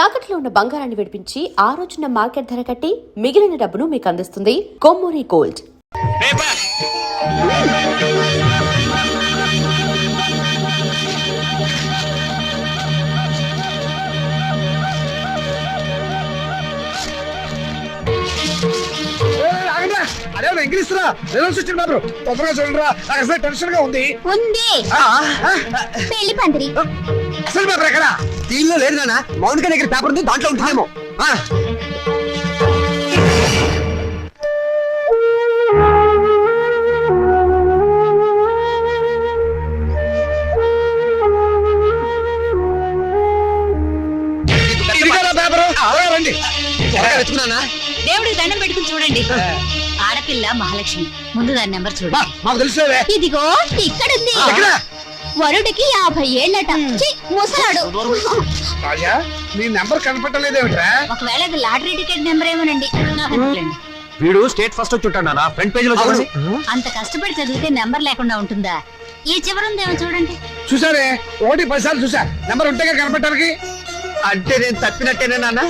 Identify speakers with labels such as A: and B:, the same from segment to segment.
A: తాకట్లో ఉన్న బంగారాన్ని విడిపించి ఆ రోజున మార్కెట్ ధర కట్టి మిగిలిన డబ్బును మీకు అందిస్తుంది కొమ్మూరి గోల్డ్.
B: తొందరగా చూడరా, నాకు అసలు టెన్షన్ గా ఉంది.
C: పెళ్లి పందిరి
B: అసలు పేపర్ ఎక్కడ? దీనిలో లేదు నాన్న, మౌనిక దగ్గర పేపర్ ఉంది, దాంట్లో ఉంటుందేమో. రండి,
C: దేవుడికి దండం పెట్టుకుని చూడండి. ఆడపిల్ల మహాలక్ష్మి, ముందు దాని నెంబర్ చూడండి.
B: మాకు తెలుసులేవే.
C: ఇదిగో ఇక్కడుంది. వరుడికి 50 ఏళ్ళట. ముసలాడు.
B: రాజా, నీ నెంబర్ కనపట్టలేదేమిట్రా?
C: ఒకవేళ అది లాటరీ టికెట్ నెంబర్ ఏమోనండి.
B: వీడు స్టేట్ ఫస్ట్ వచ్చి ఉంటాడా? ఫ్రంట్ పేజ్ లో చూడండి.
C: అంత కష్టపడి చదివితే నెంబర్ లేకుండా ఉంటుందా? ఈ చివరుందేమో చూడండి.
B: చూసారే, 1-10 సార్లు చూసా. నెంబర్ ఉంటేగా కనపడటానికి. అంటే నేను తప్పినట్టేనా నాన్న?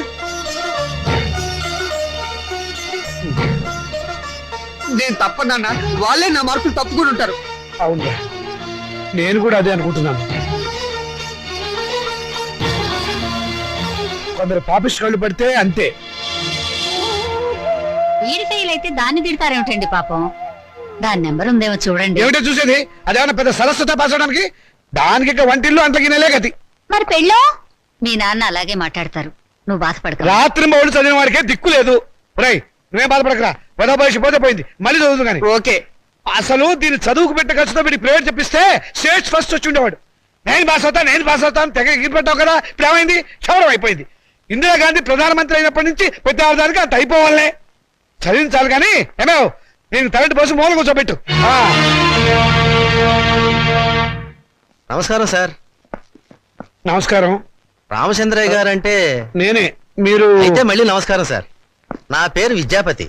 B: నేను తప్పనన్నా, వాళ్ళే నా మార్కులు తప్పుకుని ఉంటారు. అవును, నేను కూడా అదే అనుకుంటున్నాను. కొందరు పాపిస్ట్ కళ్ళు పడితే అంతే.
C: వీడి ఫెయిల్ అయితే దాన్ని తిడతారేమిటండి పాపం. దాని నెంబర్ ఉందేమో చూడండి.
B: ఏమిటో చూసేది? అదేమన్నా పెద్ద సరస్వత పాసడానికి? దానికి ఇక వంటిల్లు అంతకినలే గతి.
C: మరి పెళ్ళో? మీ నాన్న అలాగే మాట్లాడతారు, నువ్వు బాధపడక.
B: రాత్రి మౌడు చదివిన వాడికే దిక్కు లేదు. రై, నువ్వేం బాధపడకరా. పదో పరీక్ష పోతే పోయింది, మళ్ళీ చదువుతుంది కానీ. ఓకే, అసలు దీన్ని చదువుకు పెట్టే ఖర్చుతో వీడి ప్రైవేట్ చెప్పిస్తే స్టేట్ ఫస్ట్ వచ్చి ఉండేవాడు. నేను పాస్ అవుతాను తెగ ఎగిరిపెట్టావు కదా. ఇప్పుడు ఏమైంది? క్షవరం అయిపోయింది. ఇందిరాగాంధీ ప్రధానమంత్రి అయినప్పటి నుంచి ప్రతి ఆదానికి అంత అయిపోవాలే. చదివించాలి కానీ ఏమేవ్, నేను తలంటి పోసి మూల కూర్చోబెట్టు.
D: నమస్కారం సార్.
B: నమస్కారం.
D: రామచంద్రయ్య గారు అంటే
B: నేనే. మీరు
D: అయితే మళ్ళీ నమస్కారం సార్. నా పేరు విద్యాపతి,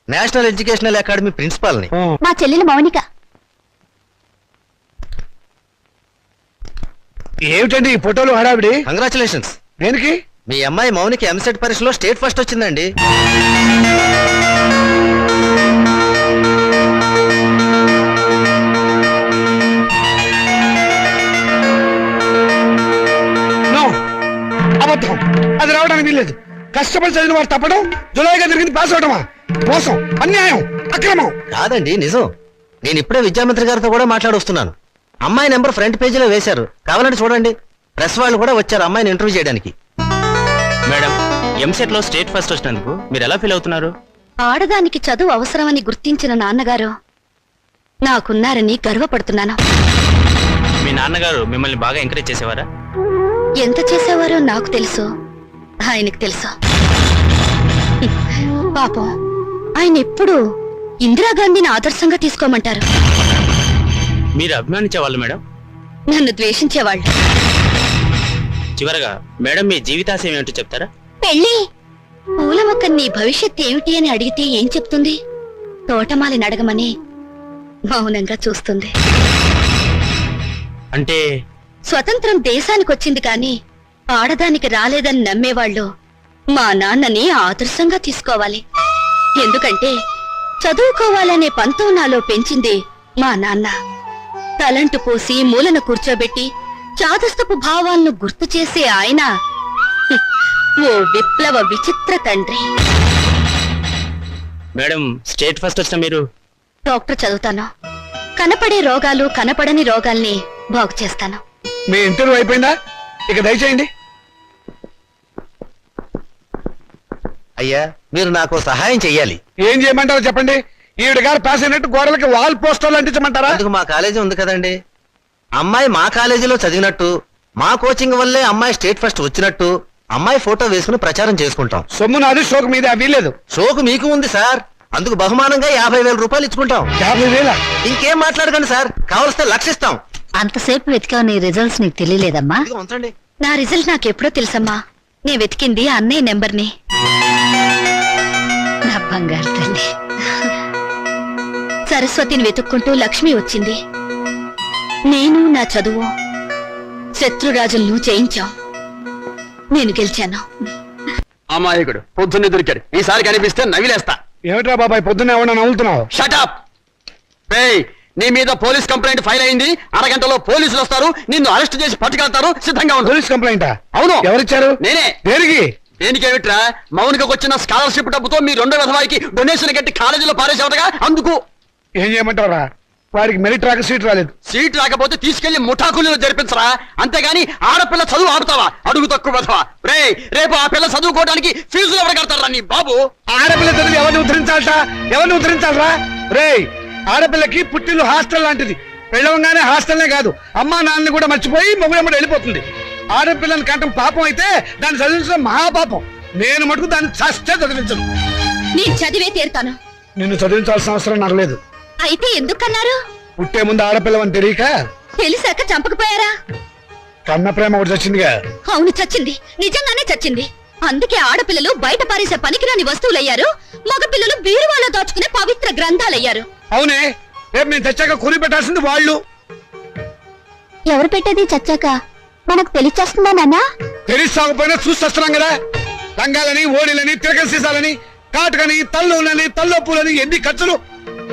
D: నేషనల్ ఎడ్యుకేషనల్ అకాడమీ ప్రిన్సిపాల్ని.
C: మా చెల్లెలు మౌనిక.
B: ఏమిటండి ఈ ఫోటోలు హడావిడి?
D: కంగ్రాచులేషన్స్.
B: దేనికి?
D: మీ అమ్మాయి మౌనికి ఎంసెట్ పరీక్షలో స్టేట్ ఫస్ట్ వచ్చిందండి.
B: అబద్ధం, అది రావడానికి వీల్లేదు. కష్టపడి చదివిన వారు తప్పడం, జులైగా జరిగింది పాస్ అవడమా? మోసం, అన్యాయం, అక్రమం.
D: కాదండి, నిజం. నేను ఇప్పుడే విద్యామంత్రి గారితో కూడా మాట్లాడొస్తున్నాను. అమ్మాయి నెంబర్ ఫ్రంట్ పేజీలో వేశారు, కావాలంటే చూడండి. ప్రెస్ వాళ్ళు కూడా వచ్చారు అమ్మాయిని ఇంటర్వ్యూ చేయడానికి.
E: మేడం, ఎంసెట్ లో స్టేట్ ఫస్ట్ వచ్చినందుకు మీరు ఎలా ఫీల్ అవుతున్నారు?
C: ఆడదానికి చదువు అవసరమని గుర్తించిన నాన్నగారు నాకున్నారని గర్వపడుతున్నాను.
E: మీ నాన్నగారు మిమ్మల్ని బాగా ఎంకరేజ్ చేసేవారా?
C: ఎంత చేసేవారో నాకు తెలుసు, ఆయనకు తెలుసు. పాపం, ఆయన ఎప్పుడు ఇందిరాగాంధీని ఆదర్శంగా తీసుకోమంటారు.
E: మీరు అభిమానించేవాళ్ళు మేడం?
C: నన్ను ద్వేషించేవాళ్ళు.
E: చివరగా మేడం, మీ జీవితాశయం ఏమిటో చెప్తారా?
C: పెళ్ళి. పూల మొక్క నీ భవిష్యత్ ఏమిటి అని అడిగితే ఏం చెప్తుంది? తోటమాలిని అడగమని మౌనంగా చూస్తుంది.
E: అంటే
C: స్వతంత్రం దేశానికి వచ్చింది కానీ ఆడదానికి రాలేదని నమ్మేవాళ్ళు మా నాన్నని ఆదర్శంగా తీసుకోవాలి. ఎందుకంటే చదువుకోవాలనే పంతం నాలో పెంచింది మా నాన్న. తలంటు పోసి మూలన కూర్చోబెట్టి చాదస్తపు భావాలను గుర్తు చేసే ఆయన ఓ విప్లవ విచిత్ర తండ్రి.
E: మేడం, స్టేట్ ఫస్ట్ వచ్చిన మీరు?
C: డాక్టర్ చదువుతాను. కనపడే రోగాలు, కనపడని రోగాల్ని బాగు చేస్తాను.
B: మీ ఇంటర్వ్యూ అయిపోయిందా? ఇక దయచేయండి.
D: అయ్యా, మీరు నాకు సహాయం చెయ్యాలి.
B: ఏం చేయమంటారో చెప్పండి. ఈవిడ గారు పాస్ అయినట్టు గోడలకి వాల్ పోస్టర్లు అంటించమంటారా?
D: అందుకు మా కాలేజీ ఉంది కదండి. అమ్మాయి మా కాలేజీలో చదివినట్టు, మా కోచింగ్ వల్లే అమ్మాయి స్టేట్ ఫస్ట్ వచ్చినట్టు అమ్మాయి ఫోటో వేసుకుని ప్రచారం చేసుకుంటాం.
B: సొమ్ము నాది, షోకు మీద వీలేదు.
D: షోకు మీకు ఉంది సార్, అందుకు బహుమానంగా 50,000 రూపాయలు ఇచ్చుకుంటాం.
B: 50,000?
D: ఇంకేం మాట్లాడకండి సార్, కావలిస్తే 1,00,000 ఇస్తాం.
C: అంతసేపు వెతికావు, నీ రిజల్ట్స్ నీకు తెలియలేదమ్మా?
D: ఉంచండి.
C: నా రిజల్ట్ నాకెప్పుడో తెలుసమ్మా. నే వెతికింది అన్నయ్య నెంబర్ని. నా బంగారు తల్లి. సరస్వతిని వెతుక్కుంటూ లక్ష్మి వచ్చింది. నేను నా చదువు శత్రురాజులను జయించాం. నేను గెలిచాను.
F: అమాయకుడు పొద్దున్నే దొరికాడు. ఈసారి కనిపిస్తే నవిలేస్తా.
B: ఏమిట్రా బాబాయ్ పొద్దున్నే ఏమన్నా నవ్వులుతున్నావు?
F: షటప్. నీ మీద పోలీస్ కంప్లైంట్ ఫైల్ అయింది. అరగంటలో పోలీసులు వస్తారు, నిన్ను అరెస్ట్ చేసి పట్టుకెళ్తారు. సిద్ధంగా ఉండు.
B: పోలీస్ కంప్లైంటా?
F: అవును.
B: ఎవరిచ్చారు?
F: నేనే.
B: దేనికి?
F: దేనికేమిట్రా, మౌనికకు వచ్చిన స్కాలర్షిప్ డబ్బుతో మీ రెండో విధవాయికి డొనేషన్ కట్టి కాలేజీలో పారేసేవటగా. అందుకు
B: ఏం చేయమంటావురా? వాడికి మెరిట్ రాక సీట్ రాలేదు.
F: సీట్ రాకపోతే తీసుకెళ్లి ముఠాకుల్లో జరిపించరా, అంతేగాని ఆడపిల్ల చదువు ఆపుతావా? అడుగు తక్కువ విధవా. రేపు ఆ పిల్ల చదువుకోవడానికి ఫీజులు ఎవరు కడతారా నీ బాబు?
B: ఆడపిల్ల చదివి ఎవరిని ఉద్ధరించాలట? ఎవరిని ఉద్ధరించాలరా? రేయ్, ఆడపిల్లకి పుట్టిల్లు హాస్టల్ లాంటిది. పెళ్ళవగానే హాస్టల్నే కాదు, అమ్మా నాన్నని కూడా మర్చిపోయి మొగుడమ్మడి వెళ్ళిపోతుంది. ఆడపిల్లని కంటం పాపం అయితే దాన్ని చదివించడం మహాపాపం. నేను మటుకు దాన్ని చస్తే చదివించను.
C: నేను చదివే తీరుతాను.
B: నిన్ను చదివించాల్సిన అవసరం నాకు లేదు.
C: అయితే ఎందుకన్నారు?
B: పుట్టే ముందు ఆడపిల్లవని తెలియక
C: తెలిసాక చంపకపోయారా?
B: కన్న ప్రేమ ఒకటి చచ్చిందిగా.
C: అవును, చచ్చింది. నిజంగానే చచ్చింది. అందుకే ఆడపిల్లలు బయట పారేసే పనికిరాని వస్తువులయ్యారు, మగపిల్లలు బీరువాలో దాచుకునే పవిత్ర గ్రంథాలయ్యారు.
B: అవునే, రేపు నేను చచ్చాక కొరి పెట్టాల్సింది వాళ్ళు.
C: ఎవరు పెట్టేది చచ్చాక? మనకు తెలిచేస్తుందా నాన్నా?
B: తెలిసి సాగపోయినా చూస్తున్నాం కదా. రంగాలని, ఓడిలని, తిరగ సీసాలని, కాటుకని, తల్లులని, తల్లొప్పులని, ఎన్ని ఖర్చులు.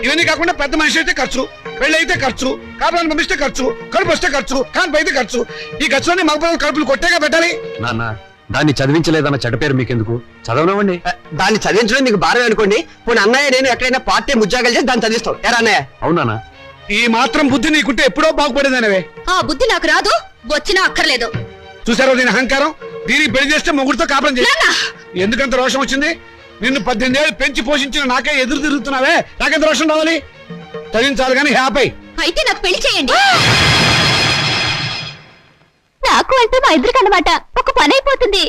B: ఇవన్నీ కాకుండా పెద్ద మనిషి అయితే ఖర్చు, పెళ్లి అయితే ఖర్చు, కాపురాన్ని పంపిస్తే ఖర్చు, కడుపు వస్తే ఖర్చు, కాన్పు అయితే ఖర్చు. ఈ ఖర్చులన్నీ మగపిల్లలు కడుపులు కొట్టేగా పెట్టాలి.
F: నాన్న, దాన్ని చదివించలేదన్న చెడ్డ పేరు మీకెందుకు? చదవనివ్వండి.
D: దాన్ని చదివించడం మీకు భారం అనుకోండి. పోనీ అన్నయ్య నేను ఎక్కడైనా పార్ట్ టైం ఉద్యోగాలు చేసి దాన్ని చదివిస్తాం. ఎరా అన్నయ్య?
F: అవునా?
B: ఈ మాత్రం బుద్ధి నీకుంటే ఎప్పుడో బాగుపడేదనేవే.
C: ఆ బుద్ధి నాకు రాదు, వచ్చినా అక్కర్లేదు.
B: చూసారో దీని అహంకారం? దీనికి పెళ్లి చేస్తే మొగుడితో కాపురం చేసి ఎందుకంత రోషం వచ్చింది? నిన్ను 18 ఏళ్ళు పెంచి పోషించిన నాకే ఎదురు తిరుగుతున్నావే, నాకెంత రోషం రావాలి? చదివించాలి కానీ హ్యాపీ.
C: అయితే నాకు పెళ్లి చేయండి. నాకు అంటే మా ఇద్దరికి అన్నమాట ఒక పని అయిపోతుంది.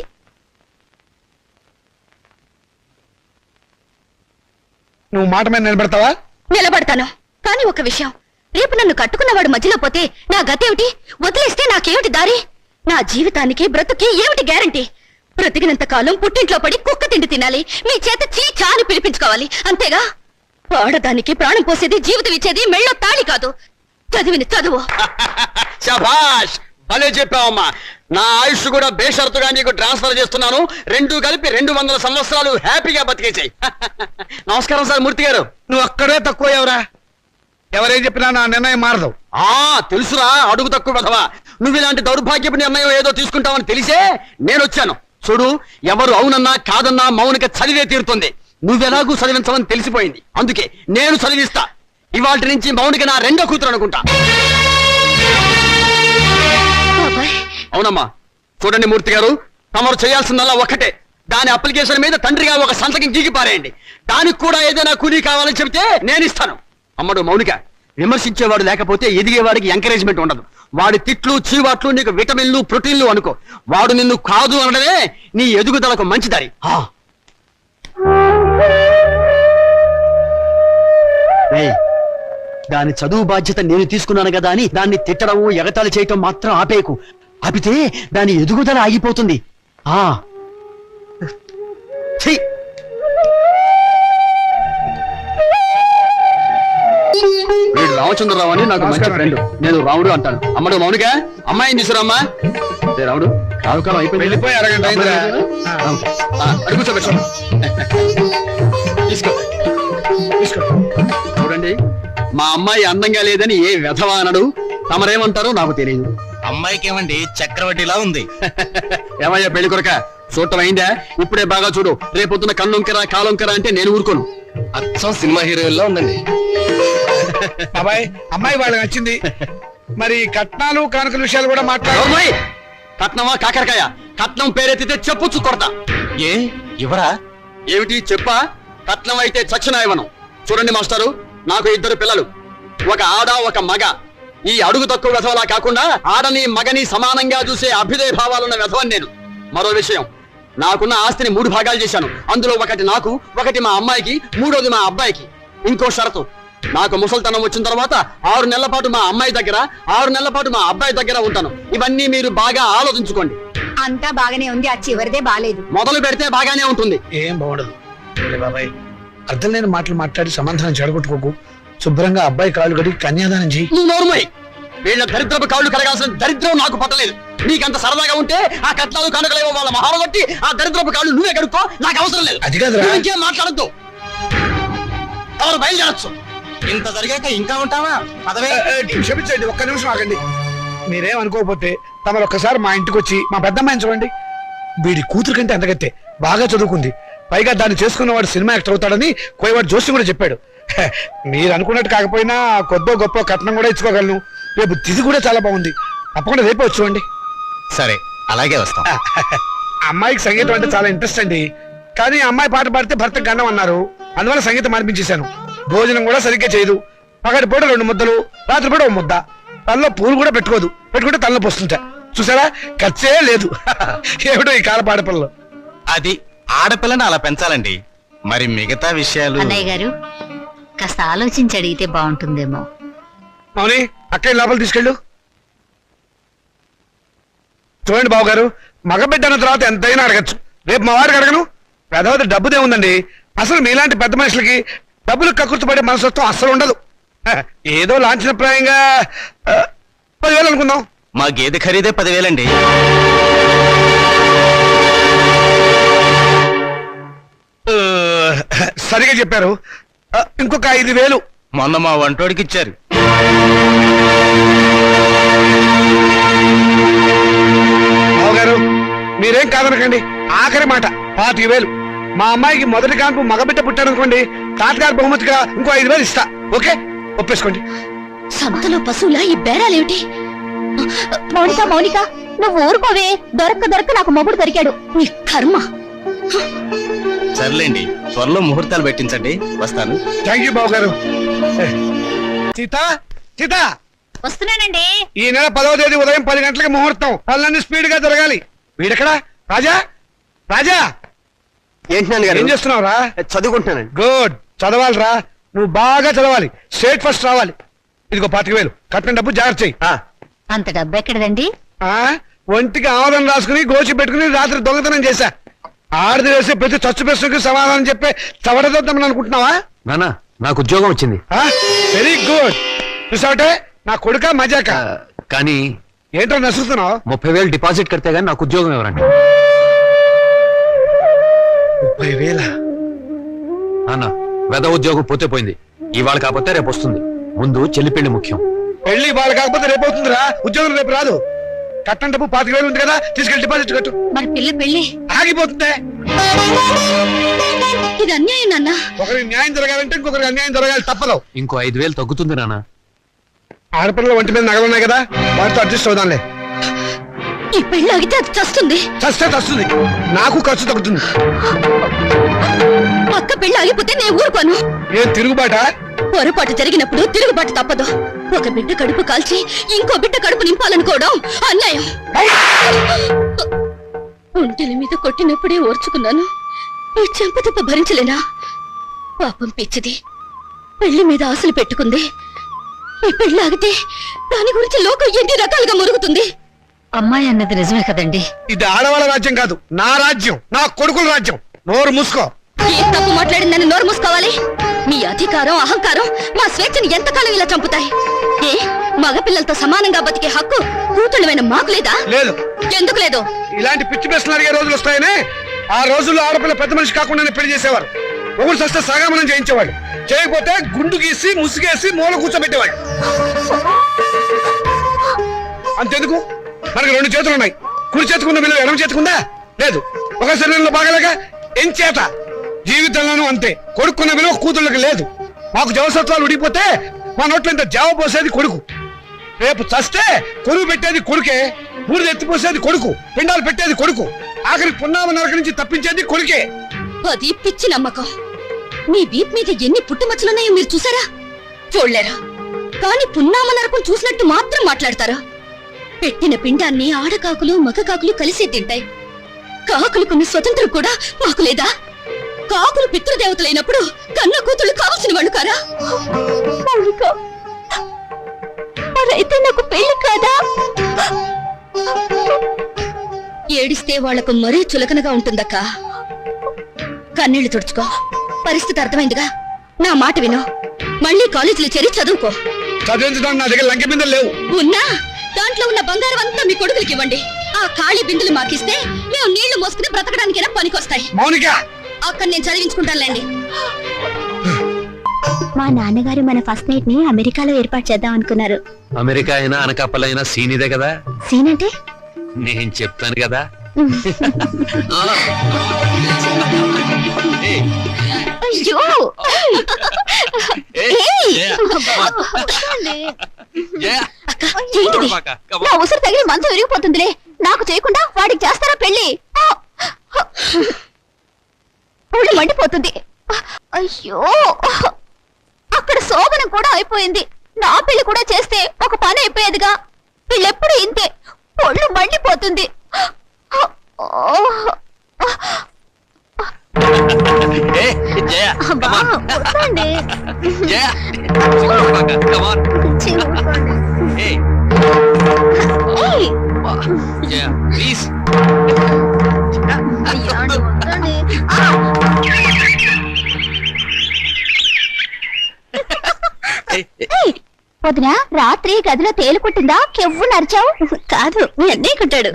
B: నువ్వు మాట మీద నిలబెడతావా?
C: నిలబడతాను. కానీ ఒక విషయం, రేపు నన్ను కట్టుకున్నవాడు మధ్యలో పోతే నా గతేమిటి? వదిలేస్తే నాకేమిటి దారి? నా జీవితానికి బ్రతుకి ఏమిటి గ్యారంటీ? బ్రతికినంత కాలం పుట్టింట్లో పడి కుక్క తిండి తినాలి, మీ చేత చాలు పిలిపించుకోవాలి, అంతేగా? ఆడదానికి ప్రాణం పోసేది, జీవితం ఇచ్చేది మెళ్ళో తాళి కాదు, చదివిన చదువు.
F: శభాష్, భలే చెప్పావమ్మా. నా ఆయుష్ కూడా బేషరతుగా నీకు ట్రాన్స్ఫర్ చేస్తున్నాను. రెండు కలిపి 200 సంవత్సరాలు హ్యాపీగా బతికేసాయి. నమస్కారం సార్ మూర్తి గారు.
B: నువ్వు అక్కడే తక్కువ ఎవరా? ఎవరేం చెప్పినా నా నిర్ణయం మారదు.
F: తెలుసురా, అడుగు తక్కువ కదవా. నువ్వు ఇలాంటి దౌర్భాగ్యపు నిర్ణయం ఏదో తీసుకుంటావని తెలిసే నేను వచ్చాను. చూడు, ఎవరు అవునన్నా కాదన్నా మౌనిక చదివే తీరుతుంది. నువ్వెలాగూ చదివించవని తెలిసిపోయింది, అందుకే నేను చదివిస్తా. ఇవాటి నుంచి మౌనిక నా రెండో కూతురు అనుకుంటా. అవునమ్మా. చూడండి మూర్తి గారు, తమరు చేయాల్సిందల్లా ఒక్కటే. దాని అప్లికేషన్ మీద తండ్రిగా ఒక సంతకం గీకి పారేయండి. దానికి కూడా ఏదైనా కూలీ కావాలని చెబితే నేను ఇస్తాను. అమ్మడు మౌనిక, విమర్శించేవాడు లేకపోతే ఎదిగేవాడికి ఎంకరేజ్మెంట్ ఉండదు. వాడి తిట్లు చీవాట్లు నీకు విటమిన్లు ప్రోటీన్లు అనుకో. వాడు నిన్ను కాదు అనడమే నీ ఎదుగుదలకు మంచి దారి. దాని చదువు బాధ్యత నేను తీసుకున్నాను కదా అని దాన్ని తిట్టడం ఎగతాళి చేయటం మాత్రం ఆపేయకు. ఆపితే దాని ఎదుగుదల ఆగిపోతుంది. వీడు రామచంద్రరావు అని నాకు మంచి ఫ్రెండ్. నేను రాముడు అంటాను. అమ్మడు మౌనిక, అమ్మాయిని తీసుకురామ్మా. రాముడు, రావుకాలం అయిపోయింది.
B: వెళ్ళిపోయి అరగంట అయిందిరా.
F: అడుగు తీసుకో తీసుకో. చూడండి, మా అమ్మాయి అందంగా లేదని ఏ వెధవా అనడు. తమరేమంటారో నాకు తెలియదు.
E: అమ్మాయికి ఏమండి చక్రవడ్డీలా ఉంది.
F: ఏమయ్యా పెళ్లి కొరక, చూడటం అయిందా? ఇప్పుడే బాగా చూడు. రేపొద్దున కన్నొంకరా కాలొంకరా అంటే నేను ఊరుకోను.
E: అచ్చం సినిమా హీరోయిన్లా ఉందండి.
B: బాబాయ్, అమ్మాయి వాళ్ళకి నచ్చింది. మరి కట్నాలు కానుకల విషయాలు కూడా మాట్లాడు.
F: కట్నమా కాకరకాయ? కట్నం పేరెత్తితే చెప్పుచ్చు కొడతా.
E: ఏ ఇవరా?
F: ఏమిటి చెప్పా? కట్నం అయితే చచ్చిన ఇవ్వను. చూడండి మాస్టారు, నాకు 2 పిల్లలు, ఒక ఆడ ఒక మగ. ఈ అడుగు తక్కువ వెధవలా కాకుండా ఆడని మగని సమానంగా చూసే అభ్యుదయ భావాలున్న వెధవని నేను. మరో విషయం, నాకున్న ఆస్తిని 3 భాగాలు చేశాను. అందులో ఒకటి నాకు, ఒకటి మా అమ్మాయికి, 3వది మా అబ్బాయికి. ఇంకో షరతు, నాకు ముసల్తనం వచ్చిన తర్వాత 6 నెలల పాటు మా అమ్మాయి దగ్గర, 6 నెలల పాటు మా అబ్బాయి దగ్గర ఉంటాను. ఇవన్నీ మీరు బాగా ఆలోచించుకోండి.
C: అంతా బాగానే ఉంది, ఆ చివరిదే బాలేదు.
F: మొదలు పెడితే బాగానే ఉంటుంది.
B: ఏం బాగుండదు బాబాయ్. అర్థం లేని మాటలు మాట్లాడి సమాధానం చెడగొట్టుకోకు. శుభ్రంగా అబ్బాయి కాళ్ళు కడిగి కన్యాదానం చెయ్యి.
F: నువ్వు నోరుమోయ్. వీళ్ళ దరిద్రపు కాళ్ళు కడగాల్సిన దరిద్రం నాకు పట్టలేదు. నీకంత సరదాగా ఉంటే ఆ కట్నాలు కనుకలేవో వాళ్ళ మహాలు కొట్టి ఆ దరిద్రపు కాళ్ళు నువ్వే కడుక్కో, నాకు అవసరం లేదు.
B: అది కాదురా.
F: నువ్వు ఇంకేం మాట్లాడద్దు, ఎవరు బయలుదేరచ్చు.
D: ఇంత జరిగాక ఇంకా ఉంటావా? పదవే.
B: క్షమించండి, ఒక్క నిమిషం ఆగండి. మీరేం అనుకోకపోతే తమరు ఒక్కసారి మా ఇంటికి వచ్చి మా పెద్దమ్మాయిని చూడండి. వీడి కూతురు కంటే అంతకత్తే బాగా చదువుకుంది. పైగా దాన్ని చేసుకున్నవాడు సినిమా యాక్టర్ అవుతాడని కోయవాడు జోషి కూడా చెప్పాడు. మీరు అనుకున్నట్టు కాకపోయినా కొద్దో గొప్ప కట్నం కూడా ఇచ్చుకోగలను. రేపు తిథి కూడా చాలా బాగుంది. తప్పకుండా రేపే వచ్చి చూడండి.
D: సరే, అలాగే వస్తాం.
B: అమ్మాయికి సంగీతం అంటే చాలా ఇంట్రెస్ట్ అండి. కానీ అమ్మాయి పాట పాడితే భర్తకు గండం అన్నారు. అందువల్ల సంగీతం అనిపించేశాను. భోజనం కూడా సరిగ్గా చేయదు. పగటిపూట 2 ముద్దలు, రాత్రిపూట 1 ముద్ద. తనలో పూలు కూడా పెట్టుకోదు. పెట్టుకుంటే తనలో పోస్తుంటా. చూసారా, ఖర్చే లేదు. ఏమిటో ఈ కాల పాడపిల్లలు.
D: అది ఆడపిల్లని అలా పెంచాలండి. మరి మిగతా విషయాలు
G: అన్నయ్య గారు కాస్త ఆలోచించి అడిగితే బాగుంటుందేమో.
B: అవుని అక్కయ్య లోపల తీసుకెళ్ళు. చూడండి బాబు గారు, మగబిడ్డ అన్న తర్వాత ఎంతైనా అడగచ్చు. రేపు మా వారికి అడగను. పెద్దవది డబ్బుదే ఉందండి. అసలు మీలాంటి పెద్ద మనుషులకి డబ్బులు కక్కుర్తిపడే మనసత్వం అస్సలు ఉండదు. ఏదో లాంఛనప్రాయంగా 10,000 అనుకుందాం.
D: మా గేదె ఖరీదే 10,000 అండి.
B: సరిగా చెప్పారు. ఇంకొక 5,000.
D: మొన్న మా వంటోడికి ఇచ్చారు.
B: బావగారు మీరేం కాదనకండి. ఆఖరి మాట 25,000. మా అమ్మాయికి మొదటి కాన్పు మగబిడ్డ పుట్టారనుకోండి, తాతగారు బహుమతిగా ఇంకో 5,000 ఇస్తా. ఓకే, ఒప్పేసుకోండి.
C: సంతలో పశువులా ఈ బేరాలేమిటి?
G: మౌనిక మౌనిక నువ్వు ఊరుకోవే. దొరక్క నాకు మొగుడు దొరికాడు.
C: నీ కర్మ.
D: సర్లేండి, త్వరలో ముహూర్తాలు పెట్టించండి. వస్తాను.
B: థ్యాంక్ యూ బావగారు. సీత సీత,
G: వస్తున్నానండి.
B: ఈ నెల 10వ తేదీ ఉదయం 10 గంటలకు ముహూర్తం. పనులన్నీ స్పీడ్ గా జరగాలి. వీడెక్కడా? రాజా రాజా,
F: ఏంటి
B: ఏం చేస్తున్నావురా?
F: చదువుకుంటున్నానండి.
B: గుడ్, చదవాలిరా. నువ్వు బాగా చదవాలి. స్టేట్ ఫస్ట్ రావాలి. ఇదిగో 25,000 కట్టిన డబ్బు జాగ్రత్త చెయ్యి.
G: అంత డబ్బు ఎక్కడదండి?
B: ఒంటికి ఆమదం రాసుకుని గోచి పెట్టుకుని రాత్రి దొంగతనం చేశా. ఆడది వేసే ప్రతి చచ్చు ప్రశ్నకి సమాధానం చెప్పే చవడదొద్దామని అనుకుంటున్నావా?
H: నానా, నాకు ఉద్యోగం వచ్చింది.
B: Very good. చూసావటే నా కొడుక మజాక.
H: కానీ
B: ఏంటో నసుకుతున్నావు?
H: 30,000 డిపాజిట్ కడితే గానీ నాకు ఉద్యోగం ఎవరండి?
B: 30,000?
H: నాన్న, వెద ఉద్యోగం పోతే పోయింది. ఇవాళ కాకపోతే రేపు వస్తుంది. ముందు చెల్లి పెళ్లి ముఖ్యం.
B: పెళ్లి వాళ్ళు కాకపోతే రేపు అవుతుందిరా. ఉద్యోగం రేపు రాదు. కట్టం డబ్బు 25,000 ఉంది కదా, తీసుకెళ్లి డిపాజిట్ కట్టు.
C: మరి పిల్ల పెళ్ళి
B: ఆగిపోతుందే.
C: ఇది అన్యాయం నాన్న.
B: ఒకరికి న్యాయం జరగాలంటే ఇంకొకరికి అన్యాయం జరగాలి. తప్పదు.
H: ఇంకో 5,000 తగ్గుతుంది నాన్న.
B: ఆడపిల్లల ఒంటి మీద నగలున్నాయి కదా, వాటితో అడ్జస్ట్ అవుదాంలే.
C: ఈ పెళ్లి ఆగితే అది చస్తుంది.
B: చస్తే చస్తుంది. నాకు ఖర్చు తగ్గుతుంది.
C: అక్క పెళ్లి ఆగిపోతే నేను ఊరుకోను.
B: ఏం తిరుగుబాట?
C: పొరపాటు జరిగినప్పుడు తిరుగుబాటు తప్పదు. ఒక బిడ్డ కడుపు కాల్చి ఇంకో బిడ్డ కడుపు నింపాలనుకోవడం అన్యాయం. ఒంటెల మీద కొట్టినప్పుడే ఓర్చుకున్నాను. ఈ చెంపదెబ్బ భరించలేనా? పాపం పిచ్చిది. పెళ్లి మీద ఆశలు పెట్టుకుంది. ఈ పెళ్లి ఆగితే దాని గురించి లోకం ఎన్ని రకాలుగా మురుగుతుంది.
G: అమ్మాయి అన్నది నిజమే కదండి.
B: ఇది ఆడవాళ్ళ రాజ్యం కాదు, నా రాజ్యం, నా కొడుకుల రాజ్యం. నోరు మూసుకో.
C: ఏ తప్పు మాట్లాడిందని నోరు మూసుకోవాలి? మీ అధికారం అహంకారం మా స్వేచ్ఛని ఎంతకాలం ఇలా చంపుతాయి? ఏ మగపిల్లలతో సమానంగా బతికే హక్కు కూతుళ్ళమైన మాకు లేదా?
B: లేదు.
C: ఎందుకు లేదు?
B: ఇలాంటి పిచ్చి ప్రశ్నలు అడిగే రోజులు వస్తాయనే ఆ రోజుల్లో ఆడపిల్ల పెద్ద మనిషి కాకుండానే పెళ్లి చేసేవారు. ఒకరు సస్తే సగామనం చేయించేవాడు. చేయకపోతే గుండు గీసి ముసుగేసి మూల కూర్చోబెట్టేవాడు. అంతెందుకు, మనకి 2 చేతులు ఉన్నాయి. కుడి చేతుకున్న విలువ ఎడమ చేతుకుందా? లేదు. ఒక శరీరంలో బాగలేక ఎంచేత జీవితంలోనూ అంతే. కొడుకున్న విలువ కూతుళ్ళకి లేదు. మాకు జవసత్వాలు ఉడిపోతే మా నోట్లో ఇంత జావ పోసేది కొడుకు. రేపు చస్తే కొరువు పెట్టేది కొడుకే. బూడిద ఎత్తిపోసేది కొడుకు. పిండాలు పెట్టేది కొడుకు. ఆఖరికి పున్నామ నరక నుంచి తప్పించేది కొడుకే.
C: అది పిచ్చి నమ్మకం. మీ వీప్ మీద ఎన్ని పుట్టుమచ్చలున్నాయో మీరు చూసారా? చూడలేరా? కానీ పున్నామ నరకం చూసినట్టు మాత్రం మాట్లాడతారా? పెట్టిన పిండాన్ని ఆడకాకులు మగకాకులు కలిసే తింటాయి. కాకులకున్న స్వతంత్రం కూడా మాకు లేదా? కాకులు పితృదేవతలైనప్పుడు కన్న కూతుళ్ళు కావలసిన వాళ్ళు కారా? అయితే నాకు పెళ్లి కాదా? ఏడిస్తే వాళ్లకు మరీ చులకనగా ఉంటుందక్క. కన్నీళ్లు తుడుచుకో. పరిస్థితి అర్థమైందిగా. నా మాట విను. మళ్ళీ కాలేజీలో చేరి చదువుకో.
B: చదివించడానికి నా దగ్గర లంకె బిందెలు లేవు.
C: ఉన్నా దాంట్లో ఉన్న బంగారం అంతా మీ కొడుకులకి ఇవ్వండి. ఆ ఖాళీ బిందులు మాకిస్తే మేము నీళ్లు మోసుకుని బ్రతకడానికైనా పనికొస్తాయి.
B: మౌనిక
C: అక్కడ నేను చదివించుకుంటానులేండి.
G: మా నాన్నగారు మన ఫస్ట్ నైట్ ని అమెరికాలో ఏర్పాటు చేద్దాం అనుకున్నారు.
H: అమెరికా అయినా అనకాపల్లైనా సీనిదే కదా,
G: సీన్ అంటే
H: నేను చెప్తాను కదా.
G: అయ్యో ఏంటిది? నా ఉసురు తగిలి మంచం విరిగిపోతుందిలే. నాకు చేయకుండా వాడికి చేస్తారా పెళ్లి? ఒళ్ళు మండిపోతుంది. అయ్యో అక్కడ శోభనం కూడా అయిపోయింది. నా పెళ్లి కూడా చేస్తే ఒక పని అయిపోయేదిగా. వీళ్ళెప్పుడు ఇంతే, ఒళ్ళు మండిపోతుంది. అబ్బా, వద్దండి. ఛీ, ఊరుకోండి. ఏయ్.
H: ప్లీజ్.
G: అయ్యో, వద్దండి. ఏయ్, వదినా రాత్రి గదిలో తేలు కుట్టిందా? కెవ్వు నరిచావు? కాదు, మీ అన్నయ్య కుట్టాడు.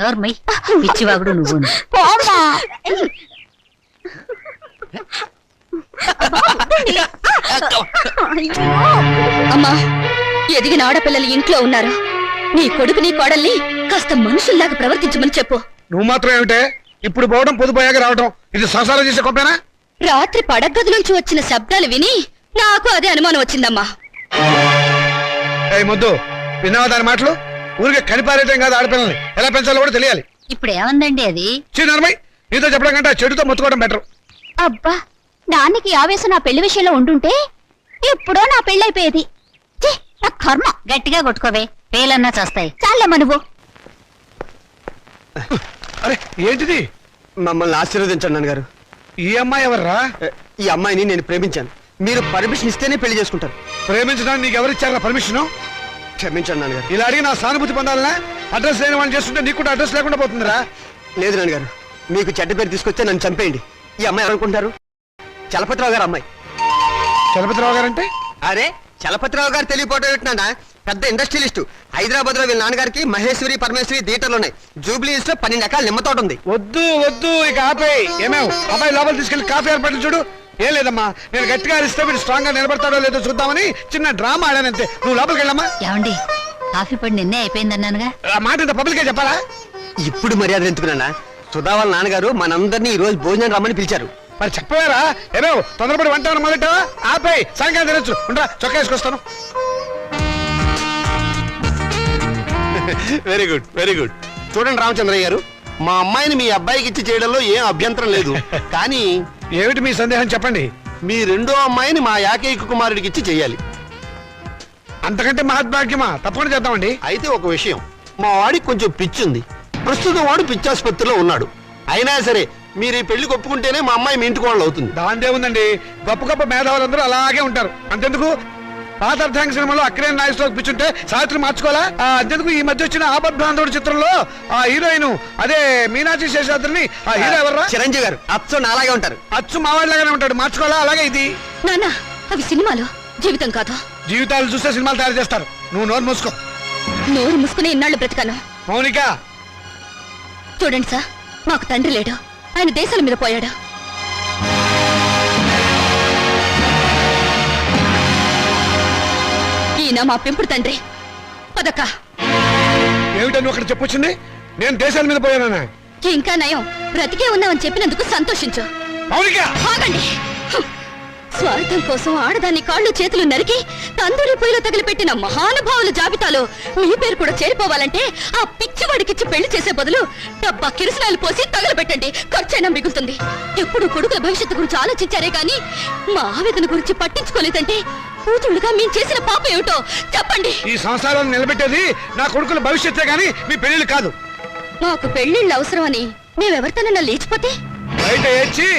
G: పిచ్చివాగుడు నువ్వు. పోమ్మా.
C: అమ్మా, ఎదిగిన ఆడపిల్లలు ఇంట్లో ఉన్నారు. నీ కొడుకు నీ కోడల్ని కాస్త మనుషుల్లాగా ప్రవర్తించమని చెప్పు.
B: నువ్వు మాత్రం ఏమిటే ఇప్పుడు పోవడం పొదుపోయాక రావడం, ఇది సంసారం చేసే గొప్పేనా?
C: రాత్రి పడగది నుంచి వచ్చిన శబ్దాలు విని నాకు అదే అనుమానం వచ్చిందమ్మా.
B: మొద్దు విన్నావా దాని మాటలు? ఊరికే కనిపారేయటం కాదు, ఆడపిల్లల్ని ఎలా పెంచాలో కూడా తెలియాలి.
G: ఇప్పుడు ఏమందండి అది?
B: చిన్నమ్మాయి నీతో చెప్పడం కంటే ఆ చెడుతో మొత్తుకోవడం బెటర్.
G: అబ్బా, నాన్నకి ఆవేశం నా పెళ్లి విషయంలో ఉండుంటే ఎప్పుడో నా పెళ్ళైపోయేది. ఛీ, నా కర్మ. గట్టిగా కొట్టుకోవే, పేలన్నా చేస్తాయి. చాలమ్మా నువ్వు.
B: అరే ఏంటిది?
F: మమ్మల్ని ఆశీర్వదించండి నాన్నగారు.
B: ఈ అమ్మాయి ఎవర్రా?
F: ఈ అమ్మాయిని నేను ప్రేమించాను. మీరు పర్మిషన్ ఇస్తేనే పెళ్లి చేసుకుంటారు.
B: ప్రేమించడానికి నీకు ఎవరిచ్చారా పర్మిషన్?
F: క్షమించండి నాన్నగారు.
B: ఇలా అడిగి నా సానుభూతి పొందాలనా? అడ్రస్ లేని వాళ్ళు చేస్తుంటే నీకు కూడా అడ్రస్ లేకుండా పోతుందిరా.
F: లేదు నాన్నగారు, మీకు చెడ్డ పేరు తీసుకొస్తే నన్ను చంపేయండి. ఈ అమ్మాయి ఎవరనుకుంటారు? చలపతిరావు గారు అమ్మాయి.
B: చలపతిరావు గారంటే?
F: అరే, చలపతిరావు గారు తెలియపోవటం ఏంటన్నా? పెద్ద ఇండస్ట్రియలిస్టు. హైదరాబాద్ లో వీళ్ళ నాన్నగారికి మహేశ్వరి పరమేశ్వరి థియేటర్లు ఉన్నాయి. జూబ్లీస్ లో 12 ఎకరాల నిమ్మ తోట ఉంది.
B: వద్దు వద్దు, ఇక ఆపేయ్. ఏమేవ్ అబ్బాయి లోపల తీసుకెళ్లి కాఫీ ఏర్పాట్లు చూడు. ఏం లేదమ్మా, నేను గట్టిగా అరిస్తే మీరు స్ట్రాంగ్ గా నిలబడతాడో లేదో చూద్దామని చిన్న డ్రామా ఆడానంతే. నువ్వు లోపలికి వెళ్ళమ్మా.
G: ఏమండి, కాఫీ పొడి నిన్నే అయిపోయిందన్నానుగా.
B: ఆ మాట ఇంత పబ్లిక్ గా చెప్పాలా?
F: ఇప్పుడు మర్యాద ఎందుకున్నా? సుధా వాళ్ళ నాన్నగారు మనందరినీ ఈ రోజు భోజనం రమ్మని పిలిచారు.
B: మరి చెప్పవేరా? ఏమేవ్ తొందరపడి వంట మొదలెట్టావా? ఆపేయ్, సాయంకాలం తినొచ్చు. ఉండరా, చొక్కా వేసుకొస్తాను.
F: Very good, very good. చూడండి రామచంద్రయ్య గారు, మా అమ్మాయిని మీ అబ్బాయికి ఇచ్చి చేయడంలో ఏం అభ్యంతరం లేదు. కానీ
B: ఏమిటి మీ సందేహం చెప్పండి.
F: మీ రెండో అమ్మాయిని మా ఏకైక కుమారుడికి ఇచ్చి చెయ్యాలి.
B: అంతకంటే మహద్భాగ్యమా? తప్పకుండా చేద్దామండి.
F: అయితే ఒక విషయం, మా వాడికి కొంచెం పిచ్చుంది. ప్రస్తుతం వాడు పిచ్చాసుపత్రిలో ఉన్నాడు. అయినా సరే మీరు ఈ పెళ్లి ఒప్పుకుంటేనే మా అమ్మాయి మీ ఇంటికి వాళ్ళు అవుతుంది.
B: దాందే ఉందండి, గొప్ప గొప్ప మేధావులందరూ అలాగే ఉంటారు. అంతెందుకు పాత అర్థాంగ సినిమాలో అక్కడే నాయకులు పిచ్చుంటే సావిత్రి మార్చుకోవాలా? అంతెందుకు ఈ మధ్య వచ్చిన ఆపద్భ్రాంతుడు చిత్రంలో ఆ హీరోయిన్ అదే మీనాక్షి శేషాద్రిని ఆ హీరో ఎవర్రా?
F: చిరంజీవి గారు. అచ్చు నాలాగే ఉంటారు.
B: అచ్చు మావాడిలాగానే ఉంటాడు, మార్చుకోవాలా? అలాగే ఇది.
C: నాన్న, అవి సినిమాలు, జీవితం కాదు.
B: జీవితాలు చూస్తే సినిమాలు తయారు చేస్తారు. నువ్వు నోరు మూసుకో.
C: నోరు మూసుకుని ఇన్నాళ్ళు బ్రతికాను.
B: మౌనిక,
C: చూడండి సార్, మాకు తండ్రి లేడు. ఆయన దేశాల మీద పోయాడు. ఈయన మా పెంపుడు తండ్రి. పదక్క.
B: ఏమిటో నువ్వు అక్కడ చెప్పొచ్చింది? నేను దేశాల మీద పోయానా?
C: ఇంకా నయం, బ్రతికే ఉన్నామని చెప్పినందుకు సంతోషించు.
B: మౌనిక,
C: ఆగండి. స్వార్థం కోసం ఆడదాన్ని కాళ్ళు చేతులు నరికి తందూరి పొయ్యిలో తగిలిపెట్టిన మహానుభావుల జాబితాలో మీ పేరు కూడా చేరిపోవాలంటే ఆ పిచ్చివాడికిచ్చి పెళ్లి చేసే బదులు డబ్బా కిరసనాలు పోసి తగలబెట్టండి. ఖర్చైనా మిగులుతుంది. ఎప్పుడు కొడుకుల భవిష్యత్తు గురించి ఆలోచించారే గాని మా ఆవేదన గురించి పట్టించుకోలేదంటే కూతుళ్ళుగా మేము చేసిన పాప ఏమిటో చెప్పండి.
B: ఈ సంసారాన్ని నిలబెట్టేది నా కొడుకుల భవిష్యత్తే గాని మీ పెళ్లిళ్ళు కాదు.
C: మాకు పెళ్లిళ్ళు అవసరమని మేమెవరితోనన్నా లేచిపోతే
B: బయట ఏడ్చి